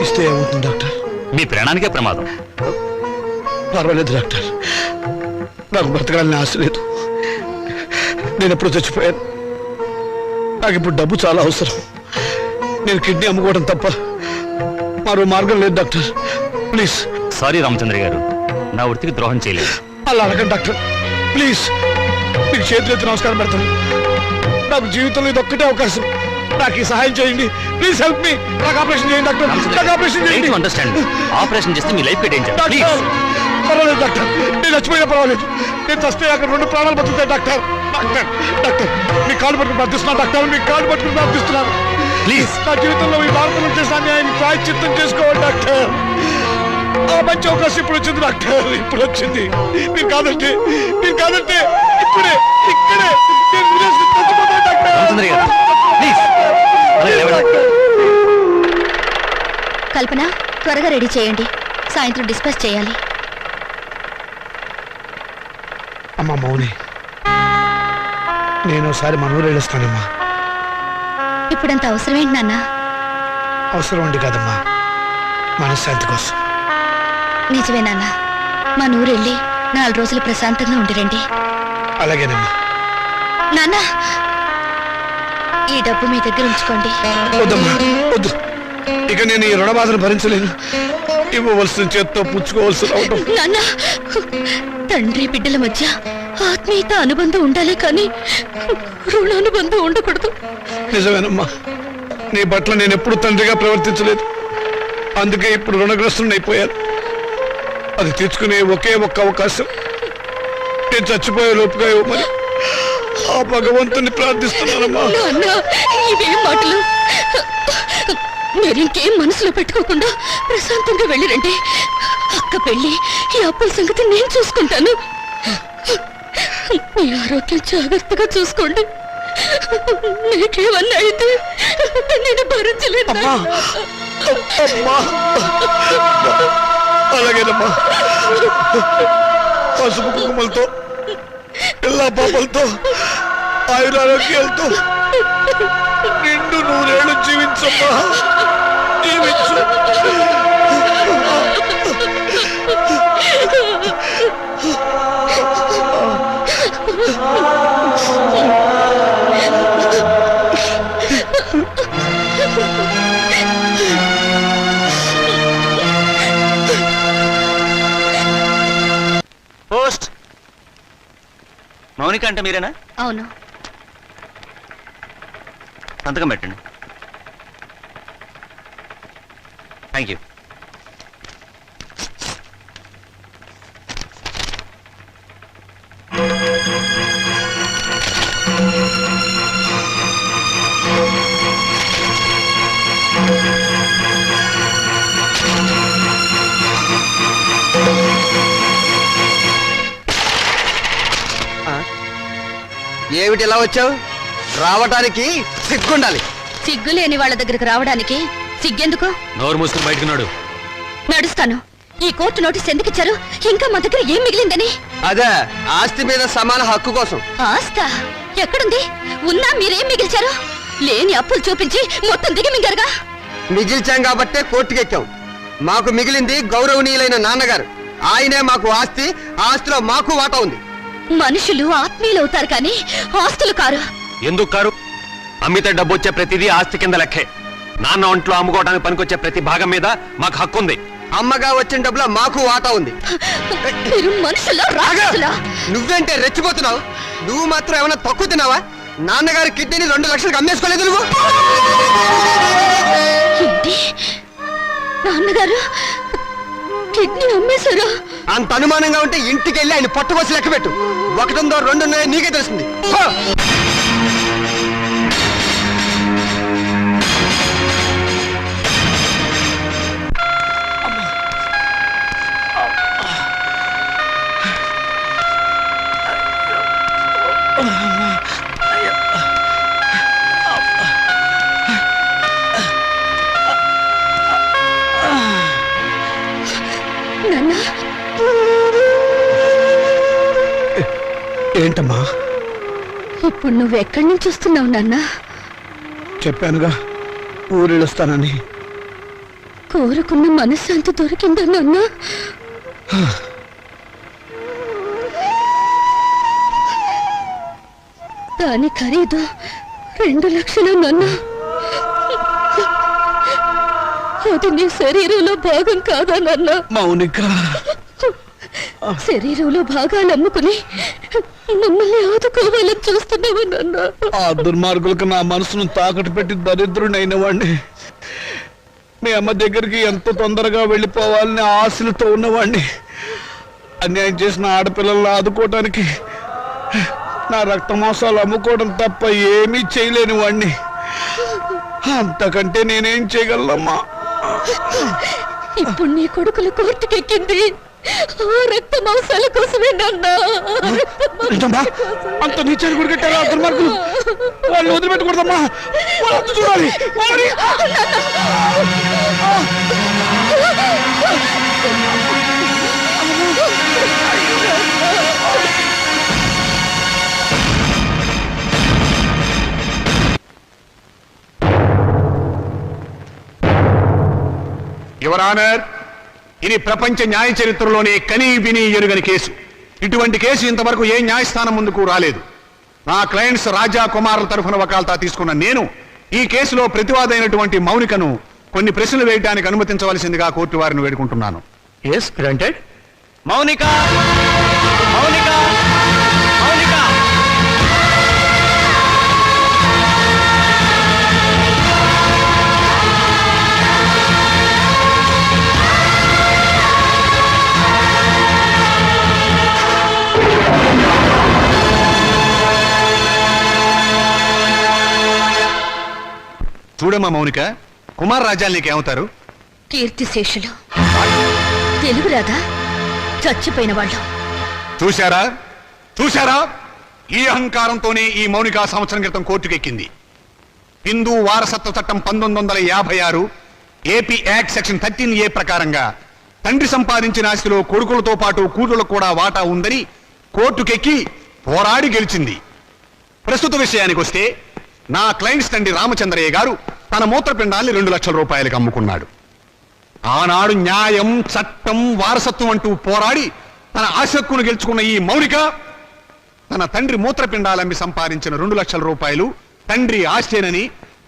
B: ఇస్తే ఏమవుతుంది డాక్టర్?
K: మీ ప్రాణానికే ప్రమాదం.
B: పర్వాలేదు డాక్టర్, నాకు బ్రతకాలని ఆశ లేదు. నేను ఎప్పుడు చచ్చిపోయాను. నాకు ఇప్పుడు డబ్బు చాలా అవసరం. నేను కిడ్నీ అమ్ముకోవడం తప్ప మరో మార్గం లేదు డాక్టర్. ప్లీజ్.
K: సారీ రామచంద్ర గారు, నా వృత్తికి ద్రోహం చేయలేదు.
B: అలా అడగండి డాక్టర్, ప్లీజ్. మీకు చేతులెత్తి నమస్కారం పెడతాను. నాకు జీవితంలో ఇది ఒక్కటే అవకాశం. నాకు ఈ సహాయం చేయండి. Please help me. నాకు ఆపరేషన్ చేయండి డాక్టర్. నాకు ఆపరేషన్ చేయండి.
K: అండర్స్టాండ్. ఆపరేషన్ చేస్తే మీ లైఫ్ డేంజర్.
B: డాక్టర్, పర్వాలేదు డాక్టర్, నేను చచ్చిపోయినా పర్వాలేదు. నేను చస్తే అక్కడ 2 ప్రాణాలు బతుకుతాయి డాక్టర్. డాక్టర్, మీ కాళ్ళు పట్టుకుని ప్రార్థిస్తున్నాను డాక్టర్. మీ కాళ్ళు పట్టుకుని ప్రార్థిస్తున్నాను.
K: ప్లీజ్.
B: నా జీవితంలో ఈ భారతంలో చేసిన అన్యాయాన్ని ప్రాయశ్చిత్తం చేసుకోవాలి డాక్టర్. ఆ మంచి అవకాశం ఇప్పుడు వచ్చింది డాక్టర్, ఇప్పుడు వచ్చింది. మీరు కాదంటే ఇక్కడే నేను విదేశీ చచ్చిపోతాను డాక్టర్.
K: రామచంద్ర గారు, ప్లీజ్.
C: కల్పన, త్వరగా రెడీ చేయండి, సాయంత్రం డిస్పాచ్ చేయాలి.
B: అమ్మా మౌని, నేను ఒకసారి మన ఊరు వెళ్ళొస్తానమ్మా.
C: ఇప్పుడంత అవసరం ఏంటి నాన్న?
B: అవసరం ఉండి కాదమ్మా, మనశ్శాంతి కోసం.
C: నిజమే నాన్న, మా నూరెళ్ళి 4 రోజులు ప్రశాంతంగా ఉండిరండి.
B: అలాగేనమ్మా.
C: నాన్న, ఈ డబ్బు మీ దగ్గర ఉంచుకోండి.
B: వద్దమ్మా, వద్దు. ఇక నేను ఈ రుణబాధను భరించలేను. ఇవ్వవలసిన చేత్తో పుచ్చుకోవలసి రావటం.
C: నాన్న, తండ్రి బిడ్డల మధ్య ఆత్మీయత అనుబంధం ఉండాలి కానీ రుణానుబంధం ఉండకూడదు.
B: నిజమేనమ్మా, నీ పట్ల నేను ఎప్పుడు తండ్రిగా ప్రవర్తించలేదు. అందుకే ఇప్పుడు రుణగ్రస్తుని అయిపోయాను. అది తీర్చుకునే ఒకే ఒక్క అవకాశం నేను చచ్చిపోయే లోపుగా ఇవ్వమని ఆ భగవంతుని ప్రార్థిస్తున్నానమ్మా.
C: నాన్న, ఇవేం మాటలు? మీరింకేం మనసులో పెట్టుకోకుండా ప్రశాంతంగా వెళ్ళిరండి. అక్క పెళ్లి, ఈ అప్పుల సంగతి నేను చూసుకుంటాను. మీ ఆరోగ్యం జాగ్రత్తగా చూసుకోండి. నీకేమన్నా అయితే నేను భరించలేదు.
B: అలాగేనమ్మా, పసుపు కుంకుమలతో, పిల్ల పాపలతో, ఆయురారోగ్యాలతో నిండు 100 ఏళ్ళు జీవించమ్మా, జీవించు.
D: మౌనిక అంటే మీరేనా?
C: అవును.
D: సంతకం పెట్టండి. Thank you.
F: ఏమిటి ఇలా వచ్చావు? రావటానికి సిగ్గుండాలి.
C: సిగ్గు లేని వాళ్ళ దగ్గరకు రావడానికి సిగ్గెందుకు?
H: నోరు మూసుకుని బయటకు నాడు.
C: నడుస్తాను. ఈ కోర్టు నోటీస్ ఎందుకు ఇచ్చారు? ఇంకా మా దగ్గర ఏం మిగిలిందని?
F: అదే ఆస్తి మీద సమాన హక్కు కోసం.
C: ఆస్తా ఎక్కడుంది? ఉన్నా మీరేం మిగిల్చారు? లేని అప్పులు చూపించి మొత్తం దిగి మింగారుగా.
F: మిగిల్చాం కాబట్టే కోర్టుకెక్కాం. మాకు మిగిలింది గౌరవనీయులైన నాన్నగారు. ఆయనే మాకు ఆస్తి. ఆస్తిలో మాకు వాటా ఉంది.
C: మనుషులు ఆత్మీయులు అవుతారు కానీ ఆస్తులు కారు.
H: ఎందుకు కారు? అమ్మితే డబ్బు వచ్చే ప్రతిదీ ఆస్తి కింద లెక్కే. నాన్న ఒంట్లో అమ్ముకోవడానికి పనికొచ్చే ప్రతి భాగం మీద మాకు హక్కు ఉంది.
F: అమ్మగా వచ్చిన డబ్బులో మాకు వాటా ఉంది.
C: మీరు మనుషులా రాజులా?
F: నువ్వేంటే రెచ్చిపోతున్నావు? నువ్వు మాత్రం ఏమైనా తక్కువ తిన్నావా? నాన్నగారి కిడ్నీని 2 లక్షలకు అమ్మేసుకోలేదు నువ్వు.
C: ఏంటి? నాన్నగారు కిడ్నీ అమ్మేశారా?
F: అంత అనుమానంగా ఉంటే ఇంటికి వెళ్ళి ఆయన పొట్టకోసి లెక్క పెట్టు. 1 ఉందో 2 ఉన్నాయో నీకే తెలుస్తుంది. ఏంటమ్మా?
C: ఇప్పుడు నువ్వు ఎక్కడి నుంచి వస్తున్నావు నాన్న?
B: చెప్పానుగా ఊరెళ్ళొస్తానని.
C: కోరుకున్న మనశ్శాంతి దొరికిందా నాన్న? దాని ఖరీదు 2 లక్షలు నాన్న. అది నీ శరీరంలో భాగం కాదా నాన్న?
B: మౌనిక,
C: శరీరంలో భాగాలు అమ్ముకుని మమ్మల్ని ఆదుకోవాలని చూస్తున్నావా నాన్న?
B: ఆ దుర్మార్గులకు నా మనసును తాకట్టు పెట్టి దరిద్రుడైన వాడిని. మీ అమ్మ దగ్గరికి ఎంతో తొందరగా వెళ్ళిపోవాలని ఆశలతో ఉన్నవాడిని. అన్యాయం చేసిన ఆడపిల్లలను ఆదుకోవటానికి నా రక్త మాంసాలు అమ్ముకోవడం తప్ప ఏమీ చేయలేని వాడిని. అంతకంటే నేనేం చేయగలనమ్మా?
C: ఇప్పుడు నీ కొడుకుల కోర్టుకెక్కింది ఆ రక్త మాంసాల కోసమే నాన్న.
B: అంత నీచాన్ని కూడా కట్టారా దుర్మార్గులు? వాళ్ళు వదిలిపెట్టకూడదమ్మా. వాళ్ళు చూడాలి. యువర్ ఆనర్, ఇది ప్రపంచ న్యాయ చరిత్రలోనే కనీ విని ఎరుగని కేసు. ఇటువంటి కేసు ఇంతవరకు ఏ న్యాయస్థానం ముందుకు రాలేదు. నా క్లయింట్స్ రాజా కుమారుల తరఫున వకాల్తా తీసుకున్న నేను ఈ కేసులో ప్రతివాదైనటువంటి మౌనికను కొన్ని ప్రశ్నలు వేయడానికి అనుమతించవలసిందిగా కోర్టు వారిని వేడుకుంటున్నాను.
D: Yes granted. మౌనిక, మౌనిక, మౌనిక.
B: చూడమ్మా మౌనిక, కుమార్ రాజాలు నీకేమవుతారు?
C: కీర్తిశేషులు. తెలుగు రాదా? చచ్చిపోయిన వాళ్ళు.
B: చూశారా చూశారా? ఈ అహంకారంతోనే ఈ మౌనిక సంవత్సరం క్రితం కోర్టుకెక్కింది. హిందూ వారసత్వ చట్టం 1956 ఏపీ యాక్ట్ సెక్షన్ 13A ప్రకారంగా తండ్రి సంపాదించిన ఆస్తిలో కొడుకులతో పాటు కూతుళ్లకు కూడా వాటా ఉందని కోర్టుకెక్కి పోరాడి గెలిచింది. ప్రస్తుత విషయానికి వస్తే నా క్లయింట్స్ తండ్రి రామచంద్రయ్య గారు తన మూత్రపిండాన్ని 2 లక్షల రూపాయలకు అమ్ముకున్నాడు. ఆనాడు న్యాయం, చట్టం, వారసత్వం అంటూ పోరాడి తన ఆశక్కును గెలుచుకున్న ఈ మౌనిక తన తండ్రి మూత్రపిండాలమ్మి సంపాదించిన 2 లక్షల రూపాయలు తండ్రి ఆస్తేనని,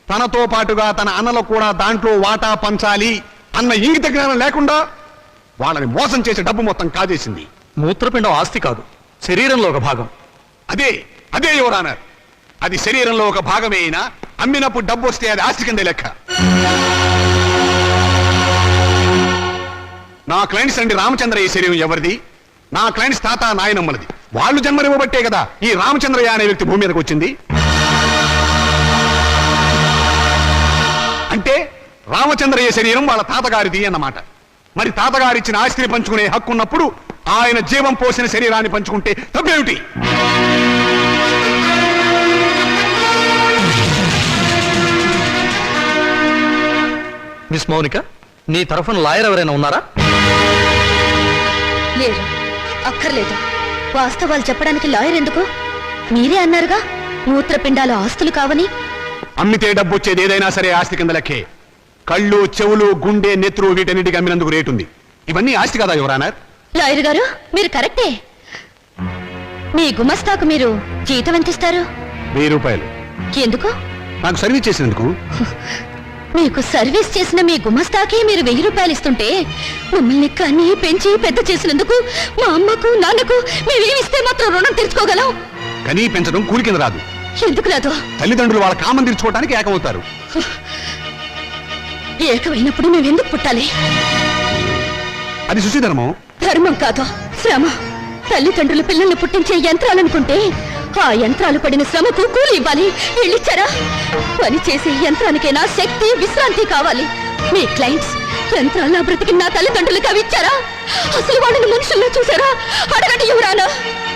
B: తనతో పాటుగా తన అన్నలు కూడా దాంట్లో వాటా పంచాలి అన్న ఇంగిత జ్ఞానం లేకుండా వాళ్ళని మోసం చేసే డబ్బు మొత్తం కాజేసింది.
F: మూత్రపిండం ఆస్తి కాదు, శరీరంలో ఒక భాగం.
B: అదే అదే యువరానర్. అది శరీరంలో ఒక భాగమే అయినా అమ్మినప్పుడు డబ్బు వస్తే అది ఆస్తి కింద లెక్క. నా క్లయింట్స్ అండి రామచంద్రయ్య శరీరం ఎవరిది? నా క్లయింట్స్ తాత నాయనమ్మలది. వాళ్ళు జన్మనివ్వబట్టే కదా ఈ రామచంద్రయ్య అనే వ్యక్తి భూమి మీదకి వచ్చింది. అంటే రామచంద్రయ్య శరీరం వాళ్ళ తాతగారిది అన్నమాట. మరి తాతగారిచ్చిన ఆస్తిని పంచుకునే హక్కు ఉన్నప్పుడు ఆయన జీవం పోసిన శరీరాన్ని పంచుకుంటే తప్పేమిటి?
F: మిస్ మౌనిక, నీ తరఫున లాయర్ ఎవరైనా ఉన్నారా?
C: లేరు, అక్కర్లేదు. వాస్తవాలు చెప్పడానికి లాయర్ ఎందుకు? మీరే అన్నారుగా మూత్రపిండాలు ఆస్తులు కావని.
B: అమ్మితే డబ్బు వచ్చేది ఏదైనా సరే ఆస్తి కింద లెక్కే. కళ్ళు, చెవులు, గుండె, నెత్తురు వీటన్నిటికి అమ్మినందుకు రేటు ఉంది. ఇవన్నీ ఆస్తి కదా యువరానర్.
C: లాయర్ గారు మీరు కరెక్టే. మీ గుమస్తాకు మీరు జీతం ఎంత ఇస్తారు?
B: 1000 రూపాయలు.
C: ఎందుకు?
B: నాకు సర్వీస్ చేసినందుకు.
C: మీకు సర్వీస్ చేసిన మీ గుమస్తాకి మీరు 1000 రూపాయలు ఇస్తుంటే మమ్మల్ని కన్ని పెంచి పెద్ద చేసినందుకు మా అమ్మకు నాన్నకు మేమేమిస్తే మాత్రం రుణం తీర్చుకోగలం?
B: కనీ పెంచడం కూలి కింద రాదు.
C: ఎందుకు రాదు?
B: తల్లిదండ్రులు వాళ్ళ కామం తీర్చుకోవడానికి ఏకమవుతారు.
C: ఏకమైనప్పుడు మేమెందుకు పుట్టాలి?
B: అది సుశీధర్మం.
C: ధర్మం కాదు, శ్రమ. తల్లిదండ్రులు పిల్లల్ని పుట్టించే యంత్రాలనుకుంటే ఆ యంత్రాలు పడిన శ్రమకు కూలి ఇవ్వాలి. వీళ్ళిచ్చారా? పని చేసే యంత్రానికైనా శక్తి, విశ్రాంతి కావాలి. మీ క్లయింట్స్ యంత్రాల బ్రతికిన నా తల్లిదండ్రులకు అవి ఇచ్చారా? అసలు వాళ్ళని మనుషుల్లో చూసారా? అడగండి యువరానా.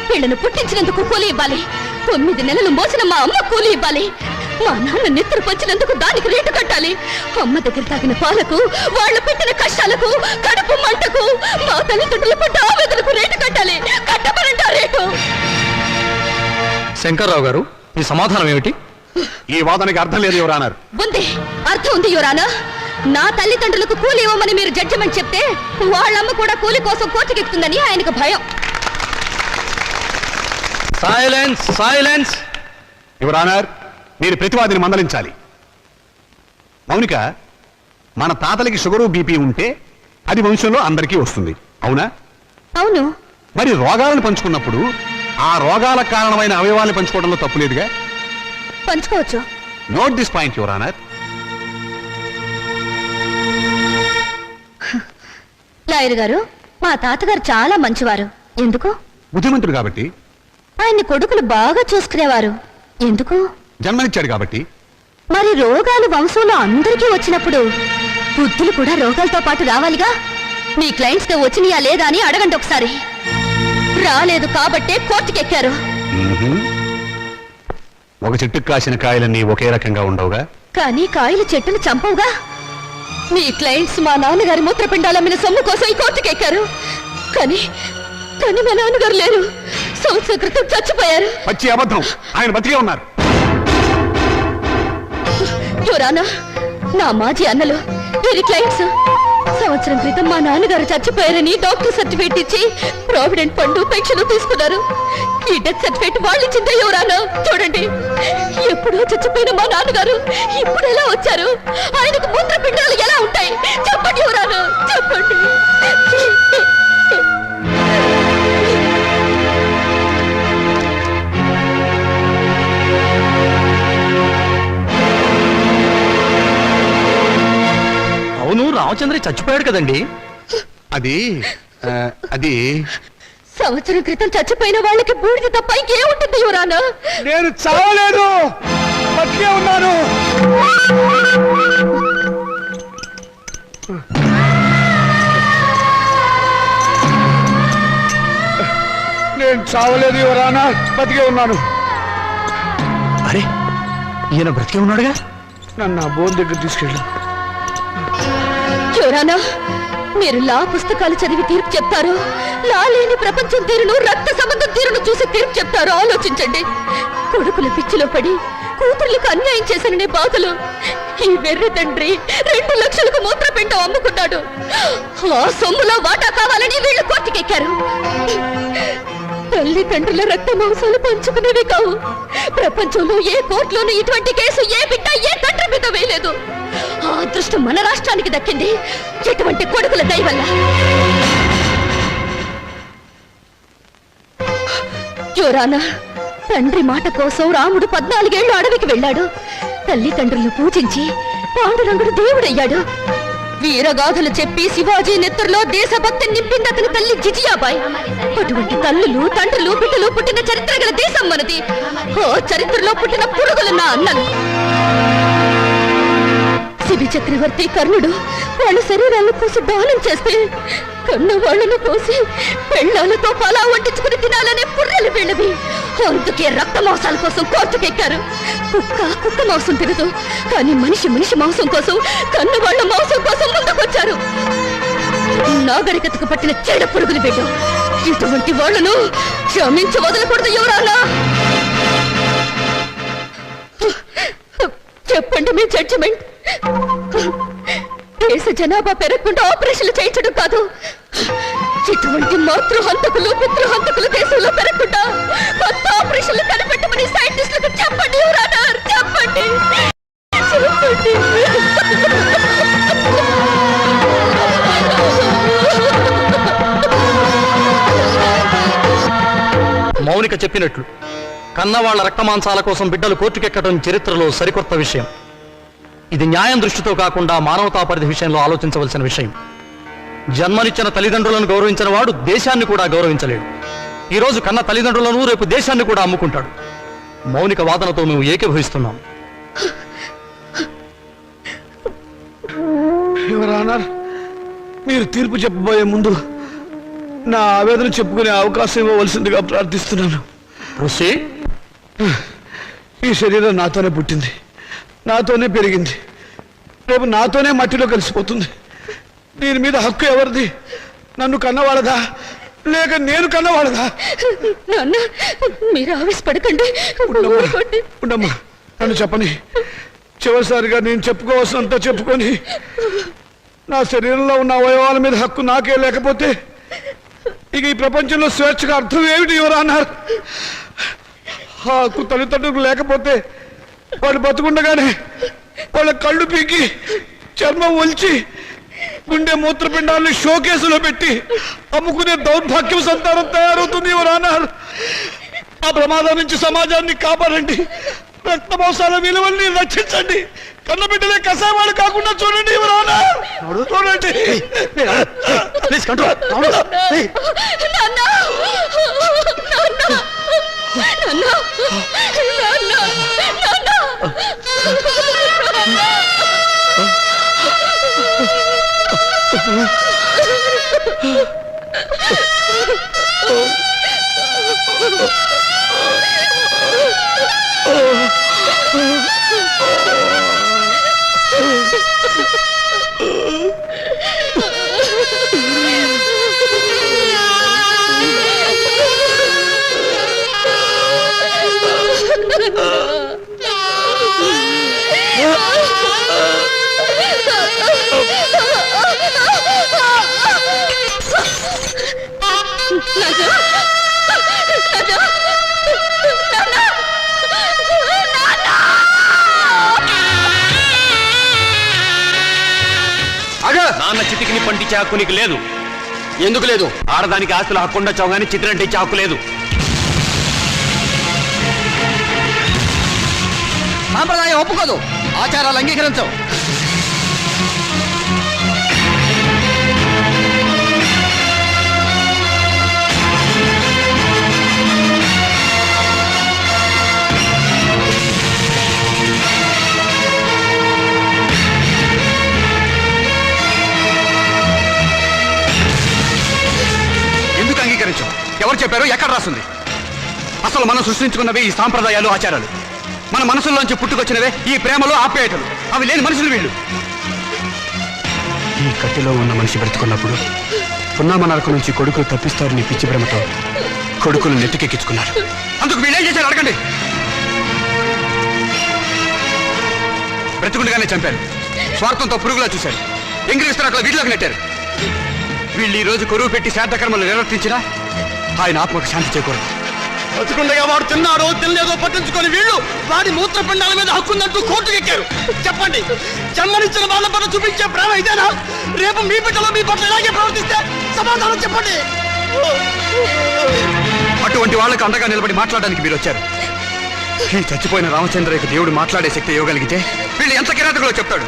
C: వీళ్ళను పుట్టించినందుకు కూలి ఇవ్వాలి. 9 నెలలు మోసిన మా అమ్మ కూలి ఇవ్వాలి. మా నాన్న నెత్తురు పంచినందుకు దానికి రేటు కట్టాలి. అమ్మ దగ్గర తాగిన పాలకు, వాళ్ళు పెట్టిన కష్టాలకు, కడుపు మంటకు, మా తల్లిదండ్రులు పడ్డ ఆవేదనకు రేటు కట్టాలి. కట్టమనంట రేటు.
F: శంకర్రావు గారు, మీ సమాధానం ఏమిటి?
B: ఈ వాదనకి అర్థం లేదు యువరానర్.
C: ఉంది, అర్థం ఉంది యువరానా. నా తల్లిదండ్రులకు కూలి ఇవ్వమని మీరు జడ్జిమెంట్ చెప్తే వాళ్ళమ్మ కూడా కూలి కోసం కోర్టుకెక్కుతుందని ఆయనకు భయం.
F: Silence, silence.
B: యువరానర్, మీరు ప్రతివాదిని మందలించాలి. మౌనిక, మన తాతలకి షుగరు, బీపీ ఉంటే అది వంశంలో అందరికీ వస్తుంది, అవునా?
C: అవును.
B: మరి రోగాలను పంచుకున్నప్పుడు ఆ రోగాలకు కారణమైన అవయవాలను పంచుకోవడంలో తప్పులేదుగా?
C: పంచుకోవచ్చు.
B: Note this point your honour.
C: Lawyer గారు, మా తాతగారు చాలా మంచివారు. ఎందుకు?
B: బుద్ధిమంతుడు కాబట్టి.
C: ఆయన్ని కొడుకులు బాగా చూసుకునేవారు. ఎందుకు?
B: జన్మనిచ్చాడు కాబట్టి.
C: మరి రోగాలు వంశంలో అందరికీ వచ్చినప్పుడు బుద్ధులు కూడా రోగాలతో పాటు రావాలిగా. మీ క్లయింట్స్ తో వచ్చినాయా లేదా అని అడగండి ఒకసారి. రాలేదు కాబట్టే కోర్టుకెక్కారు.
B: ఒక చెట్టుకు కాసిన కాయలన్నీ ఒకే రకంగా ఉండవుగా.
C: కానీ కాయలు చెట్టును చంపవుగా. మీ క్లయింట్స్ మా నాన్నగారి మూత్రపిండాలమ్మిన సొమ్ము కోసం ఈ కోర్టుకెక్కారు. కానీ కానీ మా నాన్నగారు లేరు. సంవత్సరం క్రితం చచ్చిపోయారు.
B: పచ్చి అబద్ధం. ఆయన బతికే ఉన్నారు.
C: యువరానా, నా మాజీ అన్నలు వీరి క్లయింట్స్ సంవత్సరం క్రితం మా నాన్నగారు చచ్చిపోయారని డాక్టర్ సర్టిఫికేట్ ఇచ్చి ప్రావిడెంట్ ఫండ్ పెన్షన్ తీసుకున్నారు. ఈ డెత్ సర్టిఫికేట్ వాళ్ళు ఇచ్చిందే యువరానా. చూడండి, ఎప్పుడో చచ్చిపోయిన మా నాన్నగారు ఇప్పుడు ఎలా వచ్చారు? ఆయనకు మూత్రపిండాలు ఎలా ఉంటాయి? చెప్పండి యువరానా, చెప్పండి.
F: అవును, రామచంద్రయ్య చచ్చిపోయాడు కదండి.
B: అది
C: సంవత్సరం క్రితం చచ్చిపోయిన వాళ్ళకి బూడిద తప్ప ఇంకేముంటుంది యువరానా?
B: నేను చావలేదు, బతికే ఉన్నాను. నేను చావలేదు యువరానా, బతికే ఉన్నాను.
F: అరే, ఈయన బ్రతికే ఉన్నాడుగా.
B: నన్ను ఆ బోన్ దగ్గర తీసుకెళ్ళు.
C: యువరానా, మీరు లా పుస్తకాలు చదివి తీర్పు చెప్తారు, లా లేని ప్రపంచం తీరును, రక్త సంబంధం తీరును చూసి తీర్పు చెప్తారు. ఆలోచించండి. కొడుకుల పిచ్చిలో పడి కూతుర్లకు అన్యాయం చేశాననే బాధలు ఈ వెర్రి తండ్రి 2 లక్షలకు మూత్రపిండం అమ్ముకున్నాడు. ఆ సొమ్ములో వాటా కావాలని వీళ్ళు కోర్టుకెక్కారు. తల్లిదండ్రుల రక్త మాంసాలు పంచుకునేవి కావు. ప్రపంచంలో ఏ కోర్టులోనూ ఇటువంటి కేసు ఏ బిడ్డ ఏ తండ్రి మీద వేయలేదు. ఆ అదృష్టం మన రాష్ట్రానికి దక్కింది ఇటువంటి కొడుకుల దయ వల్ల. యువరానా, తండ్రి మాట కోసం రాముడు 14 ఏళ్లు అడవికి వెళ్ళాడు. తల్లిదండ్రులను పూజించి పాండురంగుడు దేవుడయ్యాడు. వీరగాథలు చెప్పి శివాజీ నెత్తురులో దేశభక్తి నింపింది అతని తల్లి జిజియాబాయ్. అటువంటి తల్లులు తండ్రులు బిడ్డలు పుట్టిన చరిత్ర గల దేశం మనది. ఓ చరిత్రలో పుట్టిన పురుగులు నా అన్నలు. శిబి చక్రవర్తి కర్ణుడు వాళ్ళ శరీరాలను కోసి దానం చేస్తే కన్న వాళ్ళను కోసి పెళ్ళాలతో పలా వండించుకుని తినాలనే పుర్రెలు వీళ్ళవి. అందుకే రక్త మాంసాల కోసం కోర్టుకెక్కారు. కుక్క మాంసం తినదు, కానీ మనిషి మాంసం కోసం, కన్న వాళ్ళ మాంసం కోసం ముందుకొచ్చారు. నాగరికతకు పట్టిన చెడ పురుగులు వీళ్ళు. ఇటువంటి వాళ్ళను క్షమించి వదలకూడదు ఎవరానా. చెప్పండి మీ జడ్జిమెంట్. దేశ జనాభా పెరగకుండా ఆపరేషన్లు చేయించడం కాదు, ఇటువంటి మాతృహంతకులు పితృహంతకులు దేశంలో పెరగకుండా కొత్త ఆపరేషన్లు కనిపెట్టమని సైంటిస్టులకు చెప్పండి ఎవరన్నా. చెప్పండి.
F: మౌనిక చెప్పినట్లు కన్నవాళ్ల రక్తమాంసాల కోసం బిడ్డలు కోర్టుకెక్కడం చరిత్రలో సరికొత్త విషయం. ఇది న్యాయం దృష్టితో కాకుండా మానవతా పరిధి విషయంలో ఆలోచించవలసిన విషయం. జన్మనిచ్చిన తల్లిదండ్రులను గౌరవించిన వాడు దేశాన్ని కూడా గౌరవించలేడు. ఈరోజు కన్న తల్లిదండ్రులను రేపు దేశాన్ని కూడా అమ్ముకుంటాడు. మౌనిక వాదనతో మేము ఏకీభవిస్తున్నాం.
B: ఎవరన్నారు? మీరు తీర్పు చెప్పబోయే ముందు నా ఆవేదన చెప్పుకునే అవకాశం ఇవ్వవలసిందిగా ప్రార్థిస్తున్నాను. ఈ శరీరం నాతోనే పుట్టింది, నాతోనే పెరిగింది, రేపు నాతోనే మట్టిలో కలిసిపోతుంది. దీని మీద హక్కు ఎవరిది? నన్ను కన్నవాళ్ళదా లేక నేను కన్నవాళ్ళదా?
C: నాన్న, మీరు ఆవేశపడకండి.
B: ఉండమ్మా, నన్ను చెప్పని. చివరిసారిగా నేను చెప్పుకోవాల్సినంత చెప్పుకొని నా శరీరంలో ఉన్న అవయవాల మీద హక్కు నాకే లేకపోతే ఇక ఈ ప్రపంచంలో స్వేచ్ఛగా అర్థం ఏమిటి ఎవరు అన్నారు? హక్కు తల్లిదండ్రులకు లేకపోతే వాళ్ళు బతుకుండగానే వాళ్ళ కళ్ళు పీకి చర్మం ఒలిచి గుండె మూత్రపిండాలను షోకేసులో పెట్టి అమ్ముకునే దౌర్భాగ్యం సంతానం తయారవుతుంది ఎవరు అన్నారు? ఆ ప్రమాదం నుంచి సమాజాన్ని కాపాడండి, రక్త మోసాల విలువల్ని రక్షించండి, కన్నబిడ్డలే కసావాళ్ళు కాకుండా చూడండి ఎవరు అన్నారు? చూడండి.
H: నాన్న చితికిని పండించే హక్కు నీకు లేదు.
F: ఎందుకు లేదు?
H: ఆడదానికి ఆస్తుల హక్కు ఉండొచ్చావు కానీ చిత్రంటే ఇచ్చే హక్కు లేదు.
F: సాంప్రదాయం ఒప్పుకోదు, ఆచారాలు అంగీకరించవు.
H: ఎవరు చెప్పారు? ఎక్కడ రాస్తుంది? అసలు మనం సృష్టించుకున్నవే ఈ సాంప్రదాయాలు ఆచారాలు. మన మనసుల్లోంచి పుట్టుకొచ్చినవే ఈ ప్రేమలు ఆప్యాయతలు. అవి లేని మనుషులు వీళ్ళు. ఈ కట్టెలో ఉన్న మనిషి బ్రతుకున్నప్పుడు పున్నామ నరకం నుంచి కొడుకులు తప్పిస్తారని పిచ్చి ప్రేమతో కొడుకులు నెత్తికెక్కించుకున్నారు. అందుకు వీళ్ళేం చేశారు అడగండి. బ్రతుకుండగానే చంపారు, స్వార్థంతో పురుగులా చూశారు, ఎంగిరిస్తారు అట్లా వీటిలోకి నెట్టారు. వీళ్ళు ఈ రోజు కొరువు పెట్టి శ్రాద్ధ కర్మలు నిర్వర్తించినా ఆయన ఆత్మకు శాంతి చేకూరదు.
F: బతుకుండగా వాడు తిన్నాడో తినలేదో పట్టించుకొని వీళ్ళు వాడి మూత్రపిండాల మీద హక్కుందంటూ కోర్టుకు ఎక్కారు. చెప్పండి, జన్మనిచ్చిన వాళ్ళ పట్ల చూపించే ప్రేమ ఇదేనా? రేపు మీ బిడ్డలో మీ పట్ల ఇలాగే ప్రవర్తిస్తే సమాధానం చెప్పండి.
H: అటువంటి వాళ్ళకు అండగా నిలబడి మాట్లాడడానికి మీరు వచ్చారు. ఈ చచ్చిపోయిన రామచంద్రయ్యకు దేవుడు మాట్లాడే శక్తి ఇవ్వగలిగితే వీళ్ళు ఎంత కిరాతకులో చెప్తాడు.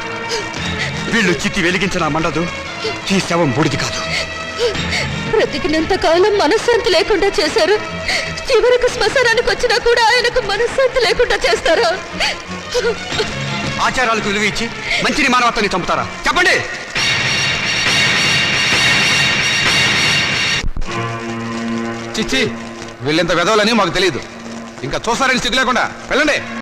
H: వీళ్ళు చిత్తి వెలిగించిన మండదు, ఈ శవం బూడిది కాదు.
C: బ్రతికినంత కాలం మనశ్శాంతి లేకుండా చేశారు. చివరికి శ్మశానానికి వచ్చినా కూడా ఆయనకు మనశ్శాంతి లేకుండా చేస్తారా?
H: ఆచారాలకు విలువ ఇచ్చి మంచిని మానవత్వాన్ని చంపుతారా? చెప్పండి.
J: చిచ్చి వీళ్ళెంత వెదవలని మాకు తెలియదు. ఇంకా చూసారని సిగ్గు లేకుండా వెళ్ళండి.